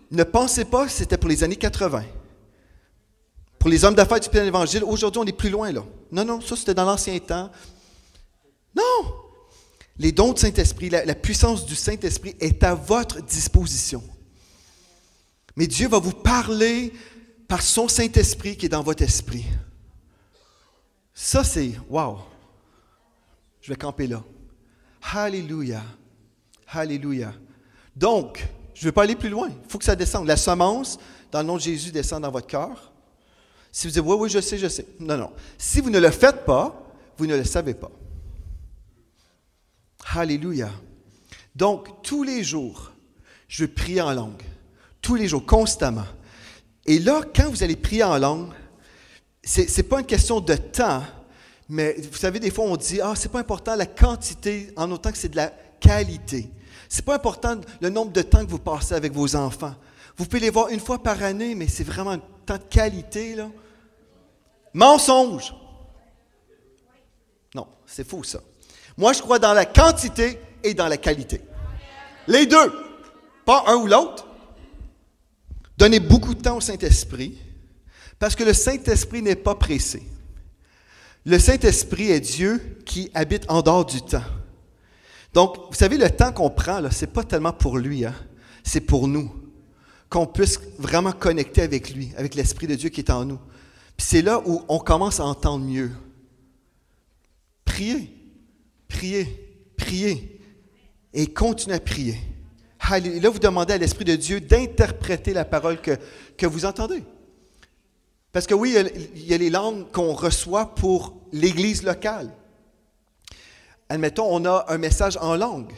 Ne pensez pas que c'était pour les années 80. Pour les hommes d'affaires du plein évangile, aujourd'hui, on est plus loin là. Non, non, ça c'était dans l'ancien temps. Non! Les dons du Saint-Esprit, la puissance du Saint-Esprit est à votre disposition. Mais Dieu va vous parler par son Saint-Esprit qui est dans votre esprit. Ça, c'est wow! Je vais camper là. Alléluia! Alléluia! Donc, je ne veux pas aller plus loin. Il faut que ça descende. La semence, dans le nom de Jésus, descend dans votre cœur. Si vous dites, oui, oui, je sais, je sais. Non, non. Si vous ne le faites pas, vous ne le savez pas. Alléluia. Donc, tous les jours, je veux prier en langue. Tous les jours, constamment. Et là, quand vous allez prier en langue, ce n'est pas une question de temps, mais vous savez, des fois, on dit, c'est pas important la quantité, en autant que c'est de la qualité. C'est pas important le nombre de temps que vous passez avec vos enfants. Vous pouvez les voir une fois par année, mais c'est vraiment un temps de qualité, là. Mensonge! Non, c'est faux, ça. Moi, je crois dans la quantité et dans la qualité. Les deux. Pas un ou l'autre. Donnez beaucoup de temps au Saint-Esprit, parce que le Saint-Esprit n'est pas pressé. Le Saint-Esprit est Dieu qui habite en dehors du temps. Donc, vous savez, le temps qu'on prend, ce n'est pas tellement pour lui, hein? C'est pour nous. Qu'on puisse vraiment connecter avec lui, avec l'Esprit de Dieu qui est en nous. Puis c'est là où on commence à entendre mieux. Priez, priez, priez. Et continuez à prier. Et là, vous demandez à l'Esprit de Dieu d'interpréter la parole que vous entendez. Parce que oui, il y a les langues qu'on reçoit pour l'Église locale. Admettons, on a un message en langue.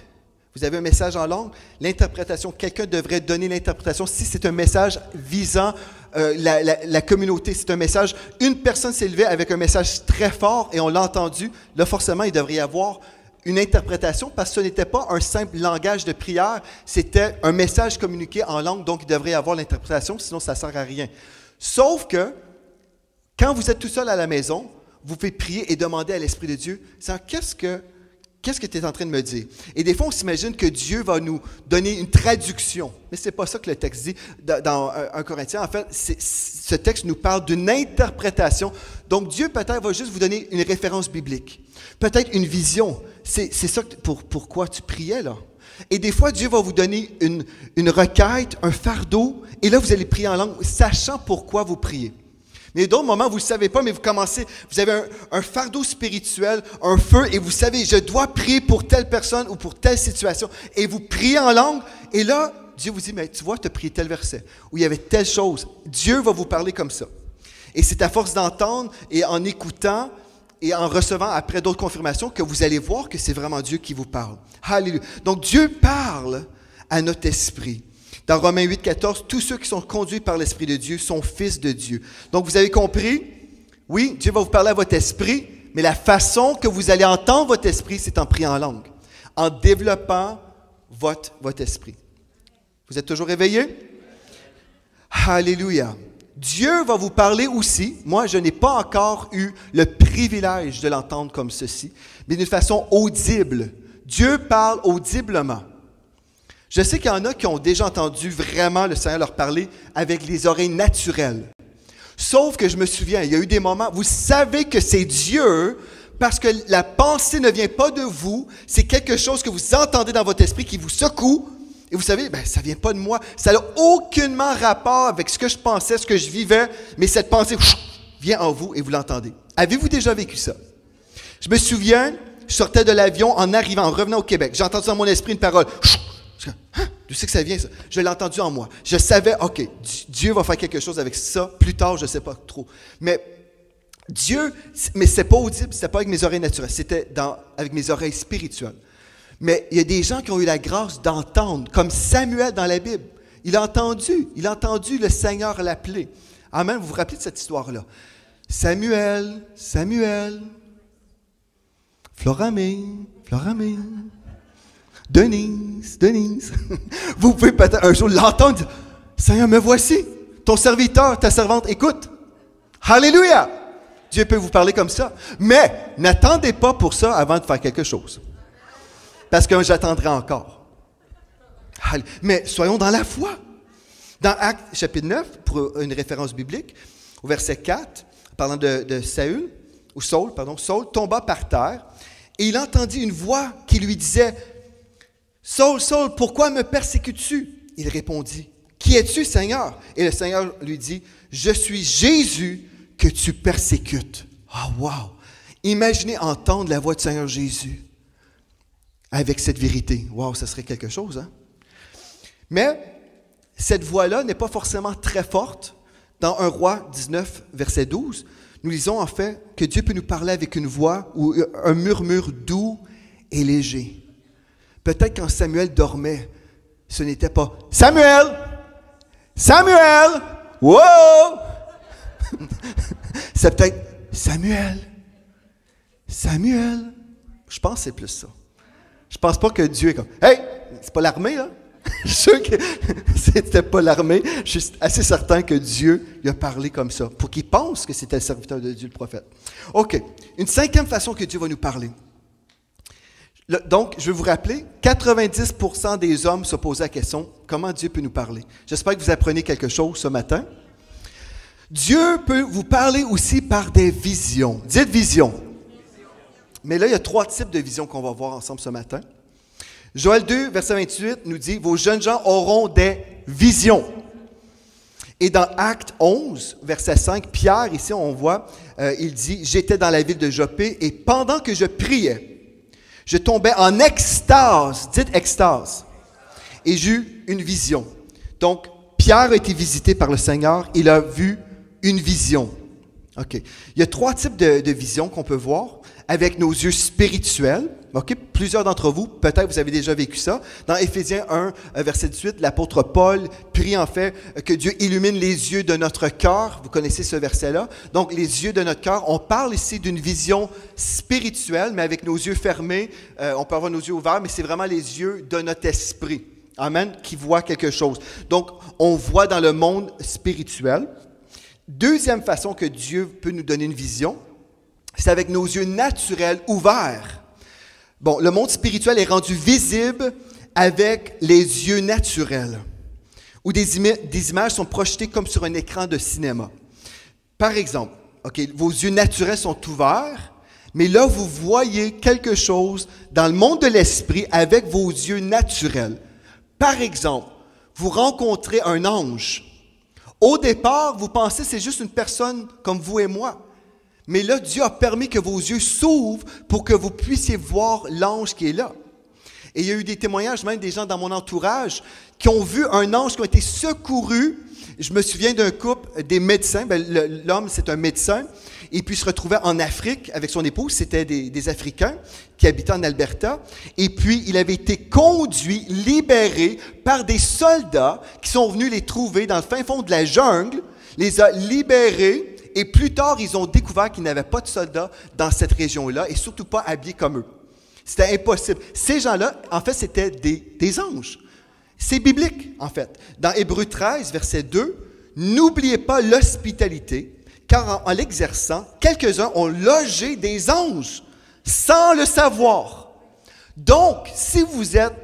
Vous avez un message en langue, l'interprétation, quelqu'un devrait donner l'interprétation si c'est un message visant la communauté. C'est un message, une personne s'est levée avec un message très fort et on l'a entendu. Là, forcément, il devrait y avoir une interprétation parce que ce n'était pas un simple langage de prière, c'était un message communiqué en langue, donc il devrait y avoir l'interprétation, sinon ça ne sert à rien. Sauf que, quand vous êtes tout seul à la maison, vous pouvez prier et demander à l'Esprit de Dieu, qu'est-ce que tu es en train de me dire? Et des fois, on s'imagine que Dieu va nous donner une traduction. Mais ce n'est pas ça que le texte dit dans 1 Corinthiens. En fait, ce texte nous parle d'une interprétation. Donc, Dieu peut-être va juste vous donner une référence biblique. Peut-être une vision. C'est ça pourquoi tu priais, là. Et des fois, Dieu va vous donner une requête, un fardeau. Et là, vous allez prier en langue, sachant pourquoi vous priez. Mais d'autres moments, vous ne le savez pas, mais vous avez un fardeau spirituel, un feu, et vous savez, je dois prier pour telle personne ou pour telle situation. Et vous priez en langue, et là, Dieu vous dit, mais tu vois, tu as prié tel verset, où il y avait telle chose. Dieu va vous parler comme ça. Et c'est à force d'entendre et en écoutant et en recevant après d'autres confirmations que vous allez voir que c'est vraiment Dieu qui vous parle. Alléluia. Donc, Dieu parle à notre esprit. Dans Romains 8, 14, tous ceux qui sont conduits par l'Esprit de Dieu sont fils de Dieu. Donc, vous avez compris? Oui, Dieu va vous parler à votre esprit, mais la façon que vous allez entendre votre esprit, c'est en priant en langue, en développant votre esprit. Vous êtes toujours réveillés? Alléluia. Dieu va vous parler aussi. Moi, je n'ai pas encore eu le privilège de l'entendre comme ceci, mais d'une façon audible. Dieu parle audiblement. Je sais qu'il y en a qui ont déjà entendu vraiment le Seigneur leur parler avec les oreilles naturelles. Sauf que je me souviens, il y a eu des moments, vous savez que c'est Dieu parce que la pensée ne vient pas de vous, c'est quelque chose que vous entendez dans votre esprit qui vous secoue. Et vous savez, ça ne vient pas de moi. Ça n'a aucunement rapport avec ce que je pensais, ce que je vivais, mais cette pensée vient en vous et vous l'entendez. Avez-vous déjà vécu ça? Je me souviens, je sortais de l'avion en arrivant, en revenant au Québec. J'ai entendu dans mon esprit une parole. D'où c'est que ça vient, ça? Je l'ai entendu en moi. Je savais, OK, Dieu va faire quelque chose avec ça. Plus tard, je ne sais pas trop. Mais Dieu, mais ce n'était pas audible, ce n'était pas avec mes oreilles naturelles, c'était avec mes oreilles spirituelles. Mais il y a des gens qui ont eu la grâce d'entendre, comme Samuel dans la Bible. Il a entendu le Seigneur l'appeler. Amen, vous vous rappelez de cette histoire-là? Samuel, Samuel, Floramé, Denise. Vous pouvez peut-être un jour l'entendre, dire, Seigneur, me voici, ton serviteur, ta servante, écoute. Alléluia! Dieu peut vous parler comme ça. Mais n'attendez pas pour ça avant de faire quelque chose. Parce que j'attendrai encore. Mais soyons dans la foi. Dans Actes chapitre 9, pour une référence biblique, au verset 4, parlant de Saül Saul tomba par terre et il entendit une voix qui lui disait, « Saul, Saul, pourquoi me persécutes-tu? » Il répondit, « Qui es-tu, Seigneur? » Et le Seigneur lui dit, « Je suis Jésus que tu persécutes. » Ah, wow! Imaginez entendre la voix du Seigneur Jésus avec cette vérité. Wow, ça serait quelque chose, hein? Mais cette voix-là n'est pas forcément très forte. Dans 1 Roi 19, verset 12, nous lisons en fait que Dieu peut nous parler avec une voix ou un murmure doux et léger. Peut-être quand Samuel dormait, ce n'était pas « Samuel! Samuel! Wow! » C'est peut-être « Samuel! Samuel! » Je pense que c'est plus ça. Je pense pas que Dieu est comme « Hey! C'est pas l'armée, là? » Je suis sûr que c'était pas l'armée. Je suis assez certain que Dieu lui a parlé comme ça, pour qu'il pense que c'était le serviteur de Dieu, le prophète. OK. Une cinquième façon que Dieu va nous parler. Donc, je vais vous rappeler, 90% des hommes se posaient la question, comment Dieu peut nous parler? J'espère que vous apprenez quelque chose ce matin. Dieu peut vous parler aussi par des visions. Dites vision. Mais là, il y a 3 types de visions qu'on va voir ensemble ce matin. Joël 2, verset 28, nous dit « Vos jeunes gens auront des visions. » Et dans Actes 11, verset 5, Pierre, ici on voit, il dit « J'étais dans la ville de Joppé et pendant que je priais, je tombais en extase. » Dites extase. Et j'eus une vision. Donc, Pierre a été visité par le Seigneur. Il a vu une vision. OK. Il y a 3 types de visions qu'on peut voir avec nos yeux spirituels. OK? Plusieurs d'entre vous, peut-être vous avez déjà vécu ça. Dans Éphésiens 1, verset 18, l'apôtre Paul prie en fait que Dieu illumine les yeux de notre cœur. Vous connaissez ce verset-là. Donc, les yeux de notre cœur. On parle ici d'une vision spirituelle, mais avec nos yeux fermés. On peut avoir nos yeux ouverts, mais c'est vraiment les yeux de notre esprit. Amen? Qui voit quelque chose. Donc, on voit dans le monde spirituel. Deuxième façon que Dieu peut nous donner une vision, c'est avec nos yeux naturels ouverts. Bon, le monde spirituel est rendu visible avec les yeux naturels, où des images sont projetées comme sur un écran de cinéma. Par exemple, vos yeux naturels sont ouverts, mais là, vous voyez quelque chose dans le monde de l'esprit avec vos yeux naturels. Par exemple, vous rencontrez un ange. Au départ, vous pensez que c'est juste une personne comme vous et moi. Mais là, Dieu a permis que vos yeux s'ouvrent pour que vous puissiez voir l'ange qui est là. Et il y a eu des témoignages, même des gens dans mon entourage, qui ont vu un ange qui a été secouru. Je me souviens d'un couple, des médecins. L'homme, c'est un médecin. Et puis, il se retrouvait en Afrique avec son épouse. C'était des Africains qui habitaient en Alberta. Et puis, il avait été conduit, libéré par des soldats qui sont venus les trouver dans le fin fond de la jungle, les a libérés. Et plus tard, ils ont découvert qu'il n'y avait pas de soldats dans cette région-là et surtout pas habillés comme eux. C'était impossible. Ces gens-là, en fait, c'était des anges. C'est biblique, en fait. Dans Hébreux 13, verset 2, « N'oubliez pas l'hospitalité, car en l'exerçant, quelques-uns ont logé des anges sans le savoir. » Donc, si vous êtes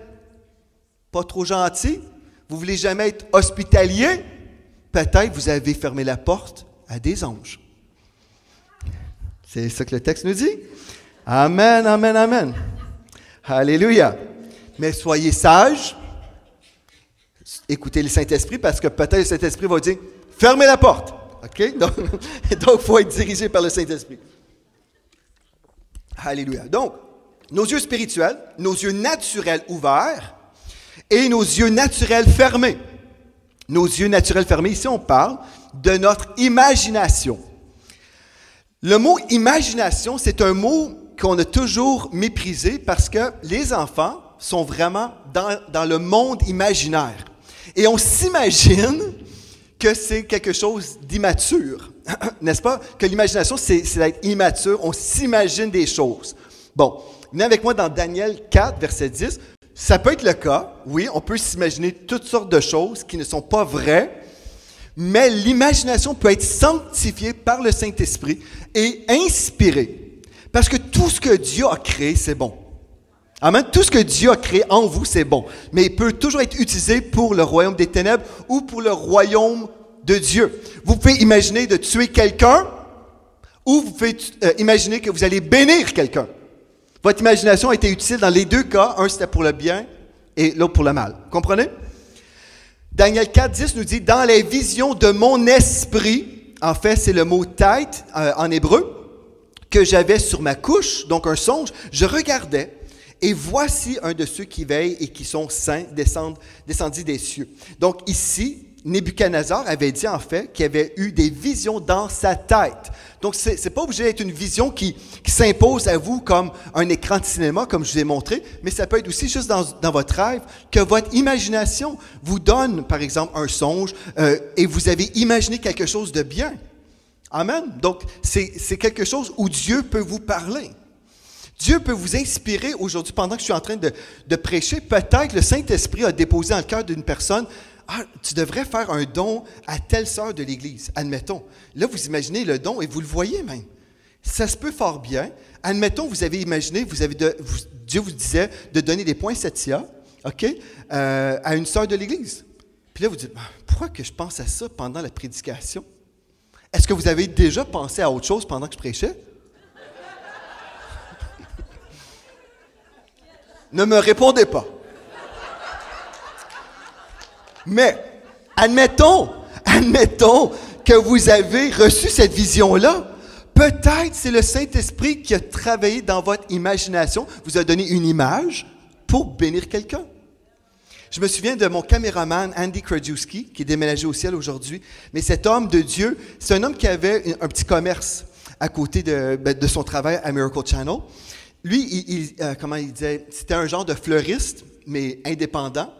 pas trop gentil, vous ne voulez jamais être hospitalier, peut-être vous avez fermé la porte à des anges. C'est ça que le texte nous dit. Amen, amen, amen. Alléluia. Mais soyez sages. Écoutez le Saint-Esprit parce que peut-être le Saint-Esprit va dire « Fermez la porte. » OK? Donc, il faut être dirigé par le Saint-Esprit. Alléluia. Donc, nos yeux spirituels, nos yeux naturels ouverts et nos yeux naturels fermés. Nos yeux naturels fermés, ici on parle de notre imagination. Le mot imagination, c'est un mot qu'on a toujours méprisé parce que les enfants sont vraiment dans le monde imaginaire. Et on s'imagine que c'est quelque chose d'immature. N'est-ce pas? Que l'imagination, c'est d'être immature. On s'imagine des choses. Bon, venez avec moi dans Daniel 4, verset 10. Ça peut être le cas. Oui, on peut s'imaginer toutes sortes de choses qui ne sont pas vraies. Mais l'imagination peut être sanctifiée par le Saint-Esprit et inspirée. Parce que tout ce que Dieu a créé, c'est bon. Amen. Tout ce que Dieu a créé en vous, c'est bon. Mais il peut toujours être utilisé pour le royaume des ténèbres ou pour le royaume de Dieu. Vous pouvez imaginer de tuer quelqu'un ou vous pouvez imaginer que vous allez bénir quelqu'un. Votre imagination a été utile dans les deux cas. Un, c'était pour le bien et l'autre pour le mal. Comprenez? Daniel 4, 10 nous dit « Dans les visions de mon esprit », en fait, c'est le mot « tête » en hébreu, que j'avais sur ma couche, donc un songe, je regardais, et voici un de ceux qui veillent et qui sont saints descendit des cieux. Donc ici, Nebuchadnezzar avait dit en fait qu'il avait eu des visions dans sa tête. Donc c'est pas obligé d'être une vision qui s'impose à vous comme un écran de cinéma, comme je vous ai montré, mais ça peut être aussi juste dans votre rêve que votre imagination vous donne, par exemple, un songe et vous avez imaginé quelque chose de bien. Amen. Donc c'est quelque chose où Dieu peut vous parler. Dieu peut vous inspirer aujourd'hui, pendant que je suis en train de prêcher, peut-être le Saint-Esprit a déposé dans le cœur d'une personne, « Ah, tu devrais faire un don à telle sœur de l'Église. » Admettons. Là, vous imaginez le don et vous le voyez même. Ça se peut fort bien. Admettons, vous avez imaginé, Dieu vous disait de donner des poinsettias, OK, à une sœur de l'Église. Puis là, vous dites, « Pourquoi que je pense à ça pendant la prédication? » Est-ce que vous avez déjà pensé à autre chose pendant que je prêchais? Ne me répondez pas. Mais, admettons que vous avez reçu cette vision-là. Peut-être c'est le Saint-Esprit qui a travaillé dans votre imagination, vous a donné une image pour bénir quelqu'un. Je me souviens de mon caméraman Andy Krajewski, qui est déménagé au ciel aujourd'hui. Mais cet homme de Dieu, c'est un homme qui avait un petit commerce à côté de son travail à Miracle Channel. Lui, comment il disait, c'était un genre de fleuriste, mais indépendant.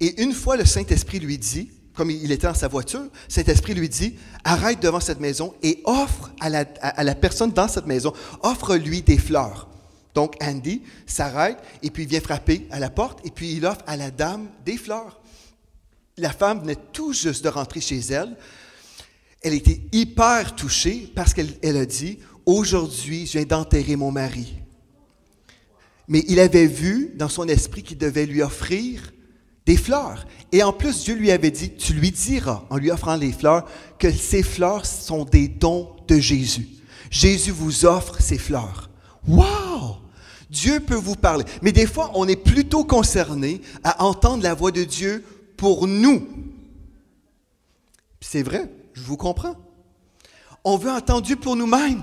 Et une fois, le Saint-Esprit lui dit, comme il était dans sa voiture, le Saint-Esprit lui dit, arrête devant cette maison et offre à la personne dans cette maison, offre-lui des fleurs. Donc, Andy s'arrête et puis il vient frapper à la porte et puis il offre à la dame des fleurs. La femme venait tout juste de rentrer chez elle. Elle était hyper touchée parce qu'elle a dit, aujourd'hui, je viens d'enterrer mon mari. Mais il avait vu dans son esprit qu'il devait lui offrir des fleurs. Et en plus, Dieu lui avait dit, tu lui diras, en lui offrant les fleurs, que ces fleurs sont des dons de Jésus. Jésus vous offre ces fleurs. Wow! Dieu peut vous parler. Mais des fois, on est plutôt concerné à entendre la voix de Dieu pour nous. C'est vrai, je vous comprends. On veut entendre Dieu pour nous-mêmes.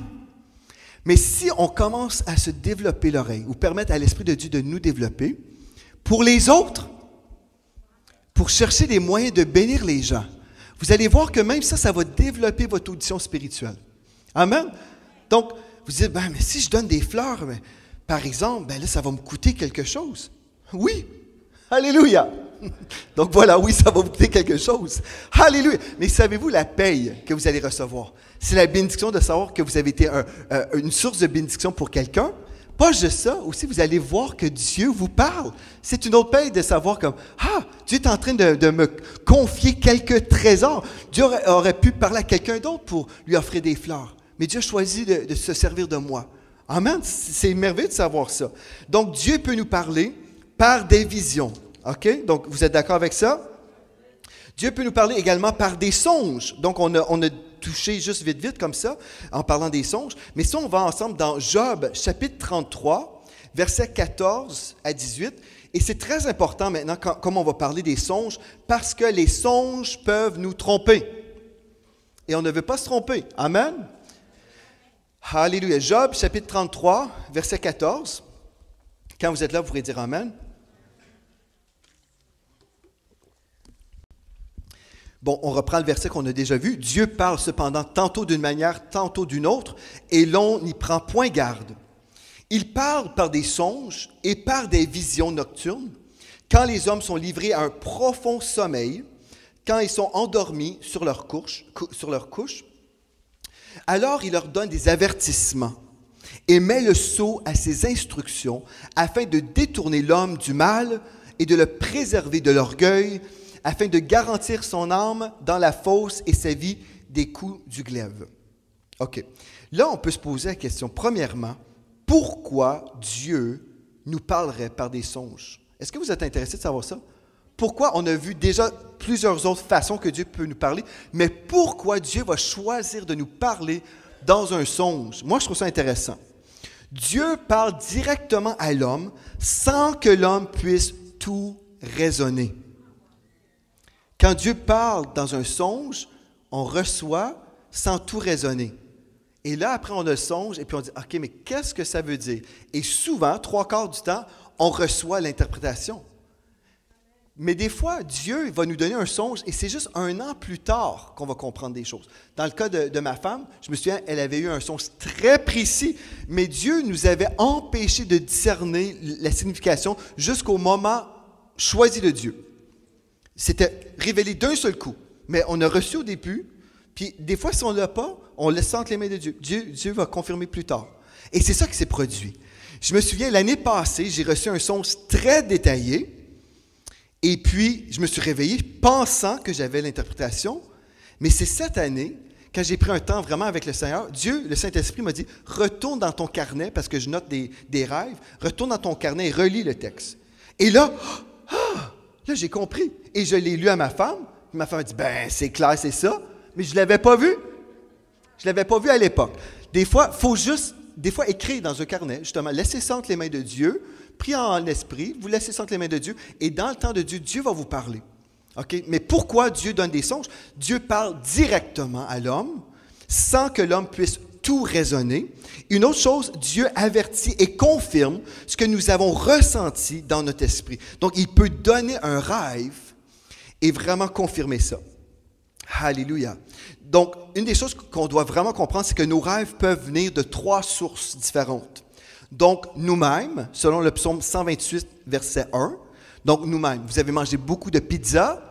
Mais si on commence à se développer l'oreille, ou permettre à l'Esprit de Dieu de nous développer, pour les autres, pour chercher des moyens de bénir les gens, vous allez voir que même ça va développer votre audition spirituelle. Amen? Donc, vous dites, mais si je donne des fleurs, par exemple, là, ça va me coûter quelque chose. Oui. Alléluia. Donc voilà, oui, ça va vous coûter quelque chose. Alléluia. Mais savez-vous la paye que vous allez recevoir? C'est la bénédiction de savoir que vous avez été une source de bénédiction pour quelqu'un. Pas juste ça, aussi vous allez voir que Dieu vous parle. C'est une autre paye de savoir comme, Dieu est en train de me confier quelques trésors. Dieu aurait pu parler à quelqu'un d'autre pour lui offrir des fleurs. Mais Dieu a choisi de se servir de moi. Amen. C'est merveilleux de savoir ça. Donc Dieu peut nous parler par des visions. OK? Donc, vous êtes d'accord avec ça? Dieu peut nous parler également par des songes. Donc, on a touché juste vite comme ça, en parlant des songes. Mais ça, on va ensemble dans Job, chapitre 33, versets 14 à 18. Et c'est très important maintenant, comme on va parler des songes, parce que les songes peuvent nous tromper. Et on ne veut pas se tromper. Amen? Alléluia. Job, chapitre 33, verset 14. Quand vous êtes là, vous pourrez dire Amen. Bon, on reprend le verset qu'on a déjà vu. Dieu parle cependant tantôt d'une manière, tantôt d'une autre, et l'on n'y prend point garde. Il parle par des songes et par des visions nocturnes, quand les hommes sont livrés à un profond sommeil, quand ils sont endormis sur leur couche, alors il leur donne des avertissements et met le sceau à ses instructions afin de détourner l'homme du mal et de le préserver de l'orgueil, afin de garantir son âme dans la fosse et sa vie des coups du glaive. OK. Là, on peut se poser la question, premièrement, pourquoi Dieu nous parlerait par des songes? Est-ce que vous êtes intéressé de savoir ça? Pourquoi on a vu déjà plusieurs autres façons que Dieu peut nous parler, mais pourquoi Dieu va choisir de nous parler dans un songe? Moi, je trouve ça intéressant. Dieu parle directement à l'homme sans que l'homme puisse tout raisonner. Quand Dieu parle dans un songe, on reçoit sans tout raisonner. Et là, après, on a le songe et puis on dit, OK, mais qu'est-ce que ça veut dire? Et souvent, 3/4 du temps, on reçoit l'interprétation. Mais des fois, Dieu va nous donner un songe et c'est juste 1 an plus tard qu'on va comprendre des choses. Dans le cas de ma femme, je me souviens, elle avait eu un songe très précis, mais Dieu nous avait empêché de discerner la signification jusqu'au moment choisi de Dieu. C'était révélé d'un seul coup, mais on a reçu au début, puis des fois, si on ne l'a pas, on laisse entre les mains de Dieu. Dieu va confirmer plus tard. Et c'est ça qui s'est produit. Je me souviens, l'année passée, j'ai reçu un songe très détaillé, et puis je me suis réveillé pensant que j'avais l'interprétation, mais c'est cette année, quand j'ai pris un temps vraiment avec le Seigneur, Dieu, le Saint-Esprit m'a dit, retourne dans ton carnet, parce que je note des rêves, retourne dans ton carnet et relis le texte. Et là, là, j'ai compris. Et je l'ai lu à ma femme. Ma femme a dit, ben, c'est clair, c'est ça. Mais je ne l'avais pas vu. Je ne l'avais pas vu à l'époque. Des fois, il faut juste, écrire dans un carnet, justement, laissez ça entre les mains de Dieu, priez en esprit, vous laissez ça entre les mains de Dieu, et dans le temps de Dieu, Dieu va vous parler. OK? Mais pourquoi Dieu donne des songes? Dieu parle directement à l'homme, sans que l'homme puisse tout raisonner. Une autre chose, Dieu avertit et confirme ce que nous avons ressenti dans notre esprit. Donc, il peut donner un rêve et vraiment confirmer ça. Alléluia. Donc, une des choses qu'on doit vraiment comprendre, c'est que nos rêves peuvent venir de 3 sources différentes. Donc, nous-mêmes, selon le psaume 128, verset 1, donc nous-mêmes, vous avez mangé beaucoup de pizza,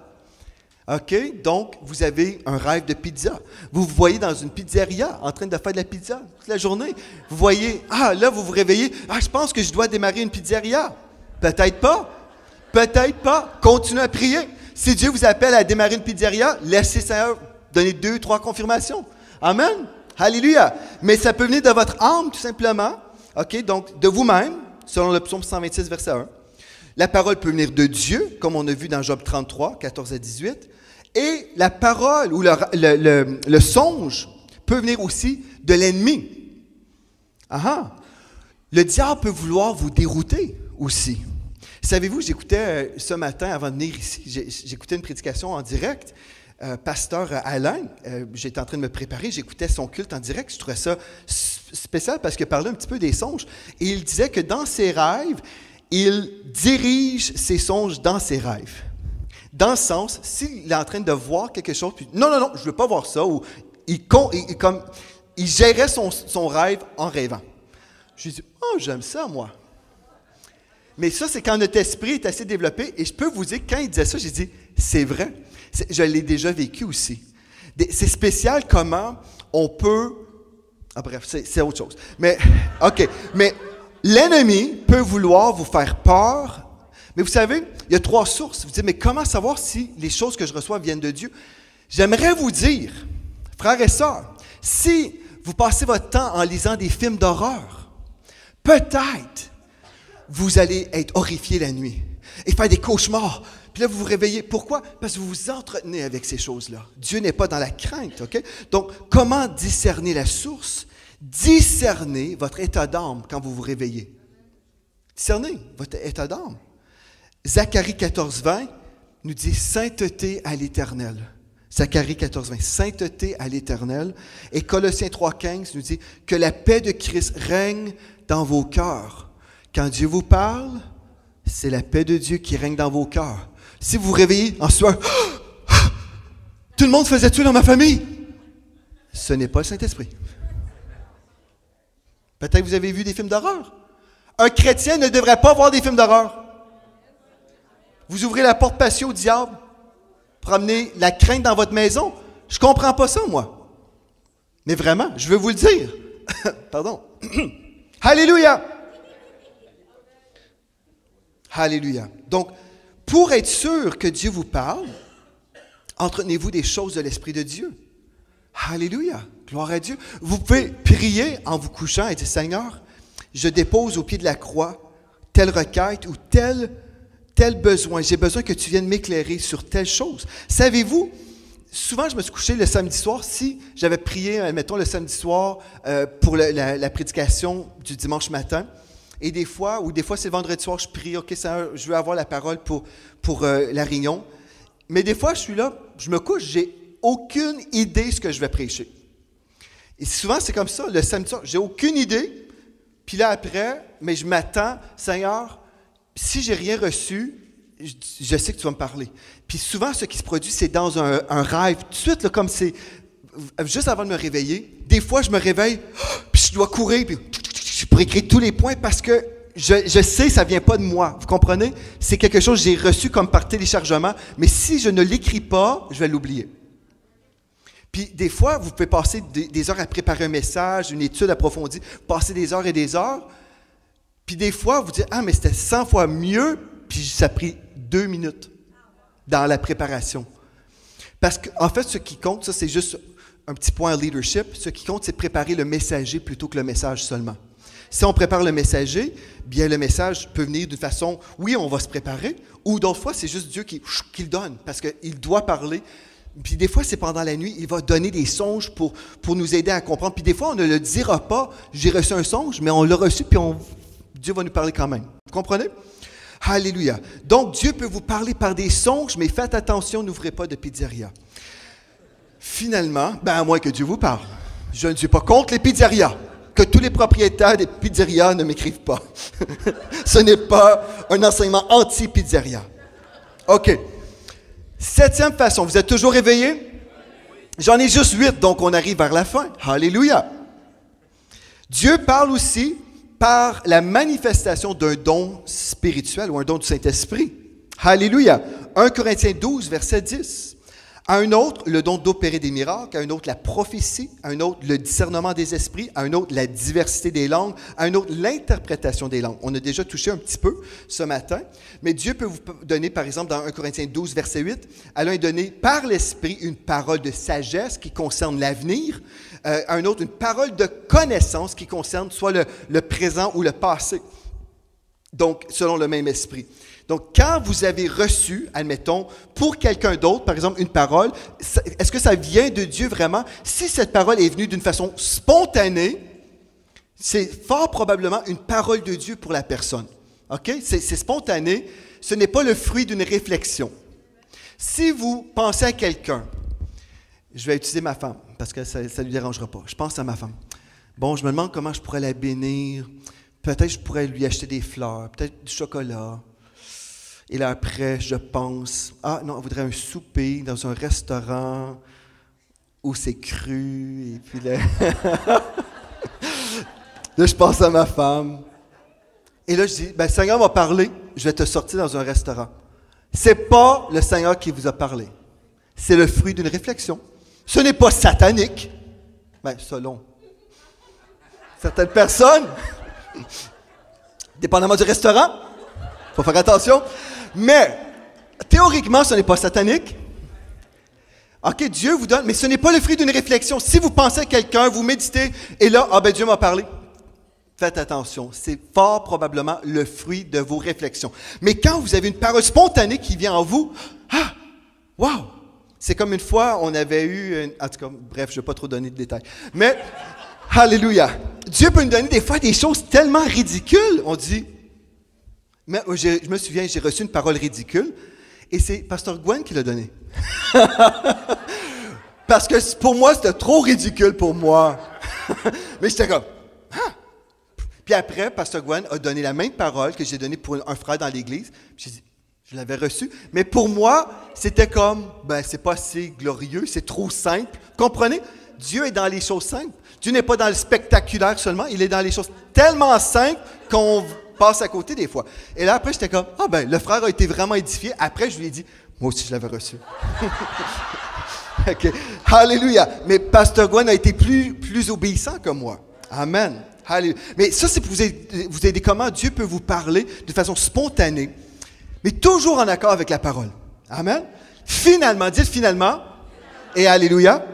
OK? Donc, vous avez un rêve de pizza. Vous vous voyez dans une pizzeria en train de faire de la pizza toute la journée. Vous voyez, là, vous vous réveillez, je pense que je dois démarrer une pizzeria. Peut-être pas. Peut-être pas. Continuez à prier. Si Dieu vous appelle à démarrer une pizzeria, laissez Seigneur donner 2, 3 confirmations. Amen. Alléluia. Mais ça peut venir de votre âme, tout simplement. OK? Donc, de vous-même, selon le psaume 126, verset 1. La parole peut venir de Dieu, comme on a vu dans Job 33, 14 à 18. Et la parole ou le songe peut venir aussi de l'ennemi. Le diable peut vouloir vous dérouter aussi. Savez-vous, j'écoutais ce matin, avant de venir ici, j'écoutais une prédication en direct. Pasteur Alain, j'étais en train de me préparer, j'écoutais son culte en direct. Je trouvais ça spécial parce qu'il parlait un petit peu des songes. Et il disait que dans ses rêves, il dirige ses songes dans ses rêves. Dans le sens, s'il est en train de voir quelque chose, puis non, je ne veux pas voir ça, ou il gérait son rêve en rêvant. Je lui dis, j'aime ça, moi. Mais ça, c'est quand notre esprit est assez développé, et je peux vous dire, quand il disait ça, j'ai dit, c'est vrai. Je l'ai déjà vécu aussi. C'est spécial comment on peut... bref, c'est autre chose. Mais, OK. Mais l'ennemi peut vouloir vous faire peur. Mais vous savez, il y a 3 sources. Vous dites, mais comment savoir si les choses que je reçois viennent de Dieu? J'aimerais vous dire, frères et sœurs, si vous passez votre temps en lisant des films d'horreur, peut-être vous allez être horrifié la nuit et faire des cauchemars. Puis là, vous vous réveillez. Pourquoi? Parce que vous vous entretenez avec ces choses-là. Dieu n'est pas dans la crainte, OK? Donc, comment discerner la source? Discernez votre état d'âme quand vous vous réveillez. Discernez votre état d'âme. Zacharie 14, 20 nous dit « Sainteté à l'Éternel ». Zacharie 14, 20, « Sainteté à l'Éternel ». Et Colossiens 3, 15 nous dit « Que la paix de Christ règne dans vos cœurs, Quand Dieu vous parle, c'est la paix de Dieu qui règne dans vos cœurs. Si vous vous réveillez en sueur, tout le monde faisait tuer dans ma famille, ce n'est pas le Saint-Esprit. Peut-être que vous avez vu des films d'horreur. Un chrétien ne devrait pas voir des films d'horreur. Vous ouvrez la porte patio au diable pour amener la crainte dans votre maison. Je ne comprends pas ça, moi. Mais vraiment, je veux vous le dire. Pardon. Alléluia! Alléluia. Donc, pour être sûr que Dieu vous parle, entretenez-vous des choses de l'Esprit de Dieu. Alléluia. Gloire à Dieu. Vous pouvez prier en vous couchant et dire, Seigneur, je dépose au pied de la croix telle requête ou tel besoin. J'ai besoin que tu viennes m'éclairer sur telle chose. Savez-vous, souvent je me suis couché le samedi soir, si j'avais prié, admettons, le samedi soir pour la prédication du dimanche matin, et des fois c'est le vendredi soir, je prie, OK, Seigneur, je veux avoir la parole pour la réunion. Mais des fois, je suis là, je me couche, j'ai aucune idée de ce que je vais prêcher. Et souvent, c'est comme ça, le samedi soir, j'ai aucune idée, puis là après, mais je m'attends, Seigneur, si j'ai rien reçu, je sais que tu vas me parler. Puis souvent, ce qui se produit, c'est dans un rêve, tout de suite, là, comme c'est, juste avant de me réveiller, des fois, je me réveille, puis je dois courir, puis pour écrire tous les points, parce que je sais, ça ne vient pas de moi. Vous comprenez? C'est quelque chose que j'ai reçu comme par téléchargement, mais si je ne l'écris pas, je vais l'oublier. Puis des fois, vous pouvez passer des heures à préparer un message, une étude approfondie, passer des heures et des heures, puis des fois, vous dites, ah, mais c'était 100 fois mieux, puis ça a pris 2 minutes dans la préparation. Parce qu'en fait, ce qui compte, ça c'est juste un petit point leadership, ce qui compte, c'est préparer le messager plutôt que le message seulement. Si on prépare le messager, bien le message peut venir d'une façon, oui, on va se préparer, ou d'autres fois, c'est juste Dieu qui le donne, parce qu'il doit parler. Puis des fois, c'est pendant la nuit, il va donner des songes pour nous aider à comprendre. Puis des fois, on ne le dira pas, j'ai reçu un songe, mais on l'a reçu, puis Dieu va nous parler quand même. Vous comprenez? Alléluia. Donc, Dieu peut vous parler par des songes, mais faites attention, n'ouvrez pas de pizzeria. Finalement, à moins que Dieu vous parle. Je ne suis pas contre les pizzerias. Que tous les propriétaires des pizzerias ne m'écrivent pas. Ce n'est pas un enseignement anti-pizzeria. OK. 7e façon, vous êtes toujours réveillés? J'en ai juste 8, donc on arrive vers la fin. Alléluia. Dieu parle aussi par la manifestation d'un don spirituel ou un don du Saint-Esprit. Alléluia. 1 Corinthiens 12, verset 10. À un autre, le don d'opérer des miracles, à un autre, la prophétie, à un autre, le discernement des esprits, à un autre, la diversité des langues, à un autre, l'interprétation des langues. On a déjà touché un petit peu ce matin, mais Dieu peut vous donner, par exemple, dans 1 Corinthiens 12, verset 8, à l'un donner par l'Esprit une parole de sagesse qui concerne l'avenir, à un autre, une parole de connaissance qui concerne soit le présent ou le passé. Donc, selon le même esprit. Donc, quand vous avez reçu, admettons, pour quelqu'un d'autre, par exemple, une parole, est-ce que ça vient de Dieu vraiment? Si cette parole est venue d'une façon spontanée, c'est fort probablement une parole de Dieu pour la personne. OK? C'est spontané. Ce n'est pas le fruit d'une réflexion. Si vous pensez à quelqu'un, je vais utiliser ma femme, parce que ça ne lui dérangera pas. Je pense à ma femme. Bon, je me demande comment je pourrais la bénir. Peut-être je pourrais lui acheter des fleurs, peut-être du chocolat. Et là, après, je pense, ah non, on voudrait un souper dans un restaurant où c'est cru. Et puis là, là, je pense à ma femme. Et là, je dis, le Seigneur m'a parlé, je vais te sortir dans un restaurant. Ce n'est pas le Seigneur qui vous a parlé. C'est le fruit d'une réflexion. Ce n'est pas satanique. Selon certaines personnes, dépendamment du restaurant, il faut faire attention. Mais, théoriquement, ce n'est pas satanique. OK, Dieu vous donne, mais ce n'est pas le fruit d'une réflexion. Si vous pensez à quelqu'un, vous méditez, et là, Dieu m'a parlé. Faites attention, c'est fort probablement le fruit de vos réflexions. Mais quand vous avez une parole spontanée qui vient en vous, wow! C'est comme une fois, on avait eu, en tout cas, bref, je ne vais pas trop donner de détails. Mais, alléluia! Dieu peut nous donner des fois des choses tellement ridicules, on dit. Mais je me souviens, j'ai reçu une parole ridicule et c'est Pasteur Gwen qui l'a donnée. Parce que pour moi, c'était trop ridicule pour moi. Mais j'étais comme, Puis après, Pasteur Gwen a donné la même parole que j'ai donnée pour un frère dans l'Église. J'ai dit, je l'avais reçu. Mais pour moi, c'était comme, c'est pas assez glorieux, c'est trop simple. Comprenez? Dieu est dans les choses simples. Dieu n'est pas dans le spectaculaire seulement, il est dans les choses tellement simples qu'on passe à côté des fois. Et là, après, j'étais comme, le frère a été vraiment édifié. Après, je lui ai dit, moi aussi, je l'avais reçu. OK. Alléluia. Mais Pasteur Gwen a été plus obéissant que moi. Amen. Alléluia. Mais ça, c'est pour vous aider comment Dieu peut vous parler de façon spontanée, mais toujours en accord avec la parole. Amen. Finalement, dites finalement, et alléluia.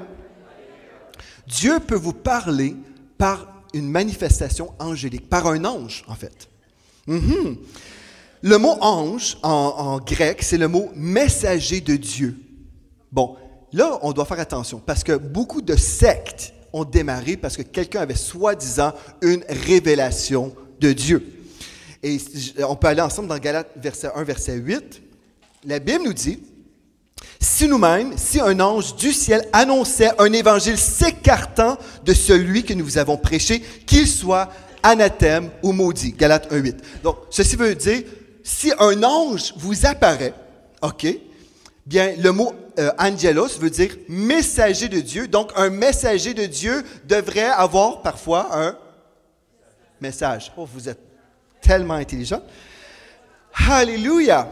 Dieu peut vous parler par une manifestation angélique, par un ange, en fait. Le mot ange, en grec, c'est le mot messager de Dieu. Bon, là, on doit faire attention, parce que beaucoup de sectes ont démarré parce que quelqu'un avait soi-disant une révélation de Dieu. Et on peut aller ensemble dans Galates, verset 1, verset 8. La Bible nous dit, si nous-mêmes, si un ange du ciel annonçait un évangile s'écartant de celui que nous vous avons prêché, qu'il soit anathème ou maudit. Galates 1, 8. Donc, ceci veut dire, si un ange vous apparaît, OK, bien, le mot angelos veut dire messager de Dieu. Donc, un messager de Dieu devrait avoir parfois un message. Oh, vous êtes tellement intelligent. Alléluia!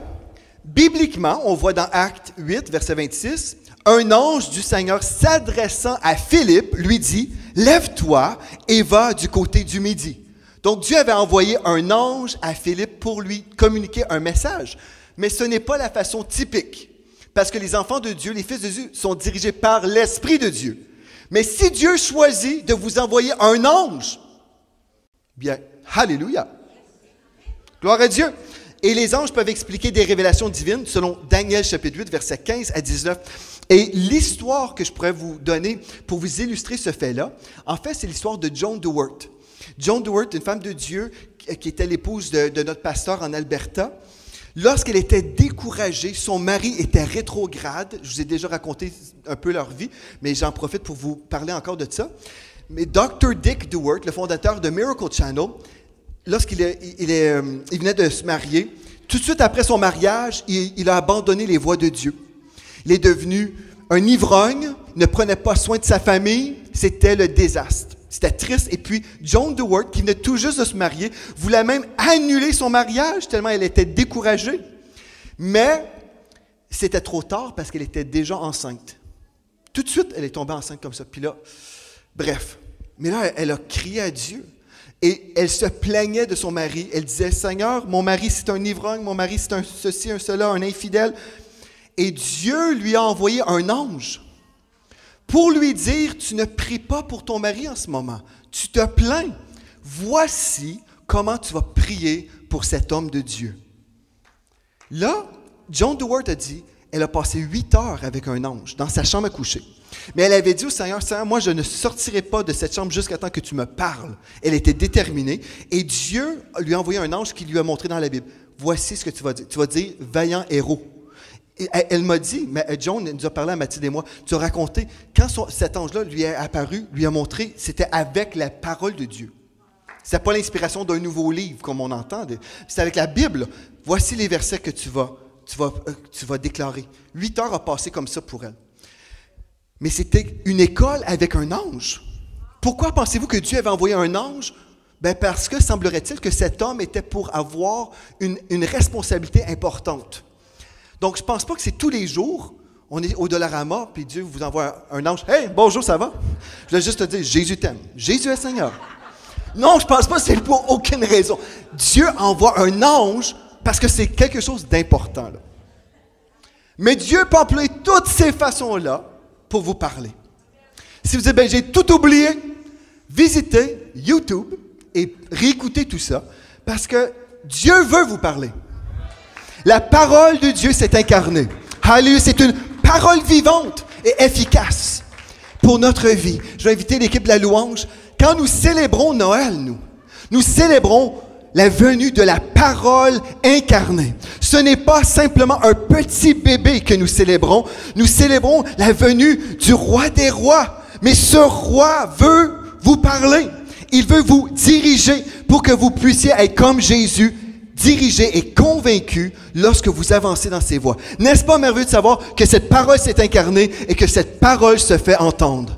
Bibliquement, on voit dans Actes 8, verset 26, un ange du Seigneur s'adressant à Philippe lui dit, « Lève-toi et va du côté du Midi. » Donc, Dieu avait envoyé un ange à Philippe pour lui communiquer un message. Mais ce n'est pas la façon typique. Parce que les enfants de Dieu, les fils de Dieu, sont dirigés par l'Esprit de Dieu. Mais si Dieu choisit de vous envoyer un ange, bien, alléluia. Gloire à Dieu. Et les anges peuvent expliquer des révélations divines selon Daniel chapitre 8, versets 15 à 19. Et l'histoire que je pourrais vous donner pour vous illustrer ce fait-là, en fait, c'est l'histoire de Joan DeWert. Joan DeWert, une femme de Dieu qui était l'épouse de notre pasteur en Alberta. Lorsqu'elle était découragée, son mari était rétrograde. Je vous ai déjà raconté un peu leur vie, mais j'en profite pour vous parler encore de ça. Mais Dr. Dick DeWert, le fondateur de Miracle Channel, lorsqu'il venait de se marier, tout de suite après son mariage, il a abandonné les voies de Dieu. Il est devenu un ivrogne, ne prenait pas soin de sa famille, c'était le désastre. C'était triste. Et puis, Joan DeWert, qui venait tout juste de se marier, voulait même annuler son mariage tellement elle était découragée. Mais c'était trop tard parce qu'elle était déjà enceinte. Tout de suite, elle est tombée enceinte comme ça. Puis là, bref. Mais là, elle a crié à Dieu. Et elle se plaignait de son mari. Elle disait, « Seigneur, mon mari c'est un ivrogne, mon mari c'est un ceci, un cela, un infidèle. » Et Dieu lui a envoyé un ange pour lui dire, « Tu ne pries pas pour ton mari en ce moment. Tu te plains. Voici comment tu vas prier pour cet homme de Dieu. » Là, Joan DeWert a dit, elle a passé 8 heures avec un ange dans sa chambre à coucher. Mais elle avait dit au Seigneur, « Seigneur, moi je ne sortirai pas de cette chambre jusqu'à temps que tu me parles. » Elle était déterminée. Et Dieu lui a envoyé un ange qui lui a montré dans la Bible, « Voici ce que tu vas dire. Tu vas dire, vaillant héros. » Et elle m'a dit, mais John nous a parlé à Mathilde et moi, tu as raconté, quand cet ange-là lui est apparu, lui a montré, c'était avec la parole de Dieu. Ce n'était pas l'inspiration d'un nouveau livre, comme on entend. C'était avec la Bible. Voici les versets que tu vas déclarer. 8 heures a passé comme ça pour elle. Mais c'était une école avec un ange. Pourquoi pensez-vous que Dieu avait envoyé un ange? Ben parce que semblerait-il que cet homme était pour avoir une responsabilité importante. Donc, je ne pense pas que c'est tous les jours, on est au Dollarama, puis Dieu vous envoie un ange. « Hey, bonjour, ça va? » Je voulais juste te dire, Jésus t'aime. Jésus est Seigneur. Non, je ne pense pas que c'est pour aucune raison. Dieu envoie un ange parce que c'est quelque chose d'important. Là. Mais Dieu peut employer toutes ces façons-là pour vous parler. Si vous dites, ben, j'ai tout oublié, visitez YouTube et réécoutez tout ça parce que Dieu veut vous parler. La parole de Dieu s'est incarnée. Alléluia, c'est une parole vivante et efficace pour notre vie. Je vais inviter l'équipe de la louange. Quand nous célébrons Noël, nous célébrons la venue de la parole incarnée. Ce n'est pas simplement un petit bébé que nous célébrons la venue du roi des rois. Mais ce roi veut vous parler. Il veut vous diriger pour que vous puissiez être comme Jésus, dirigé et convaincu lorsque vous avancez dans ses voies. N'est-ce pas merveilleux de savoir que cette parole s'est incarnée et que cette parole se fait entendre?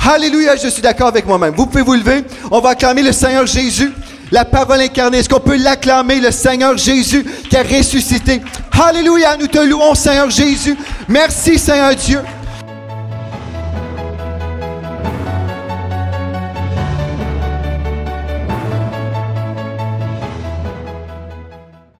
Alléluia, je suis d'accord avec moi-même. Vous pouvez vous lever, on va acclamer le Seigneur Jésus, la parole incarnée. Est-ce qu'on peut l'acclamer, le Seigneur Jésus qui a ressuscité? Alléluia, nous te louons, Seigneur Jésus. Merci, Seigneur Dieu.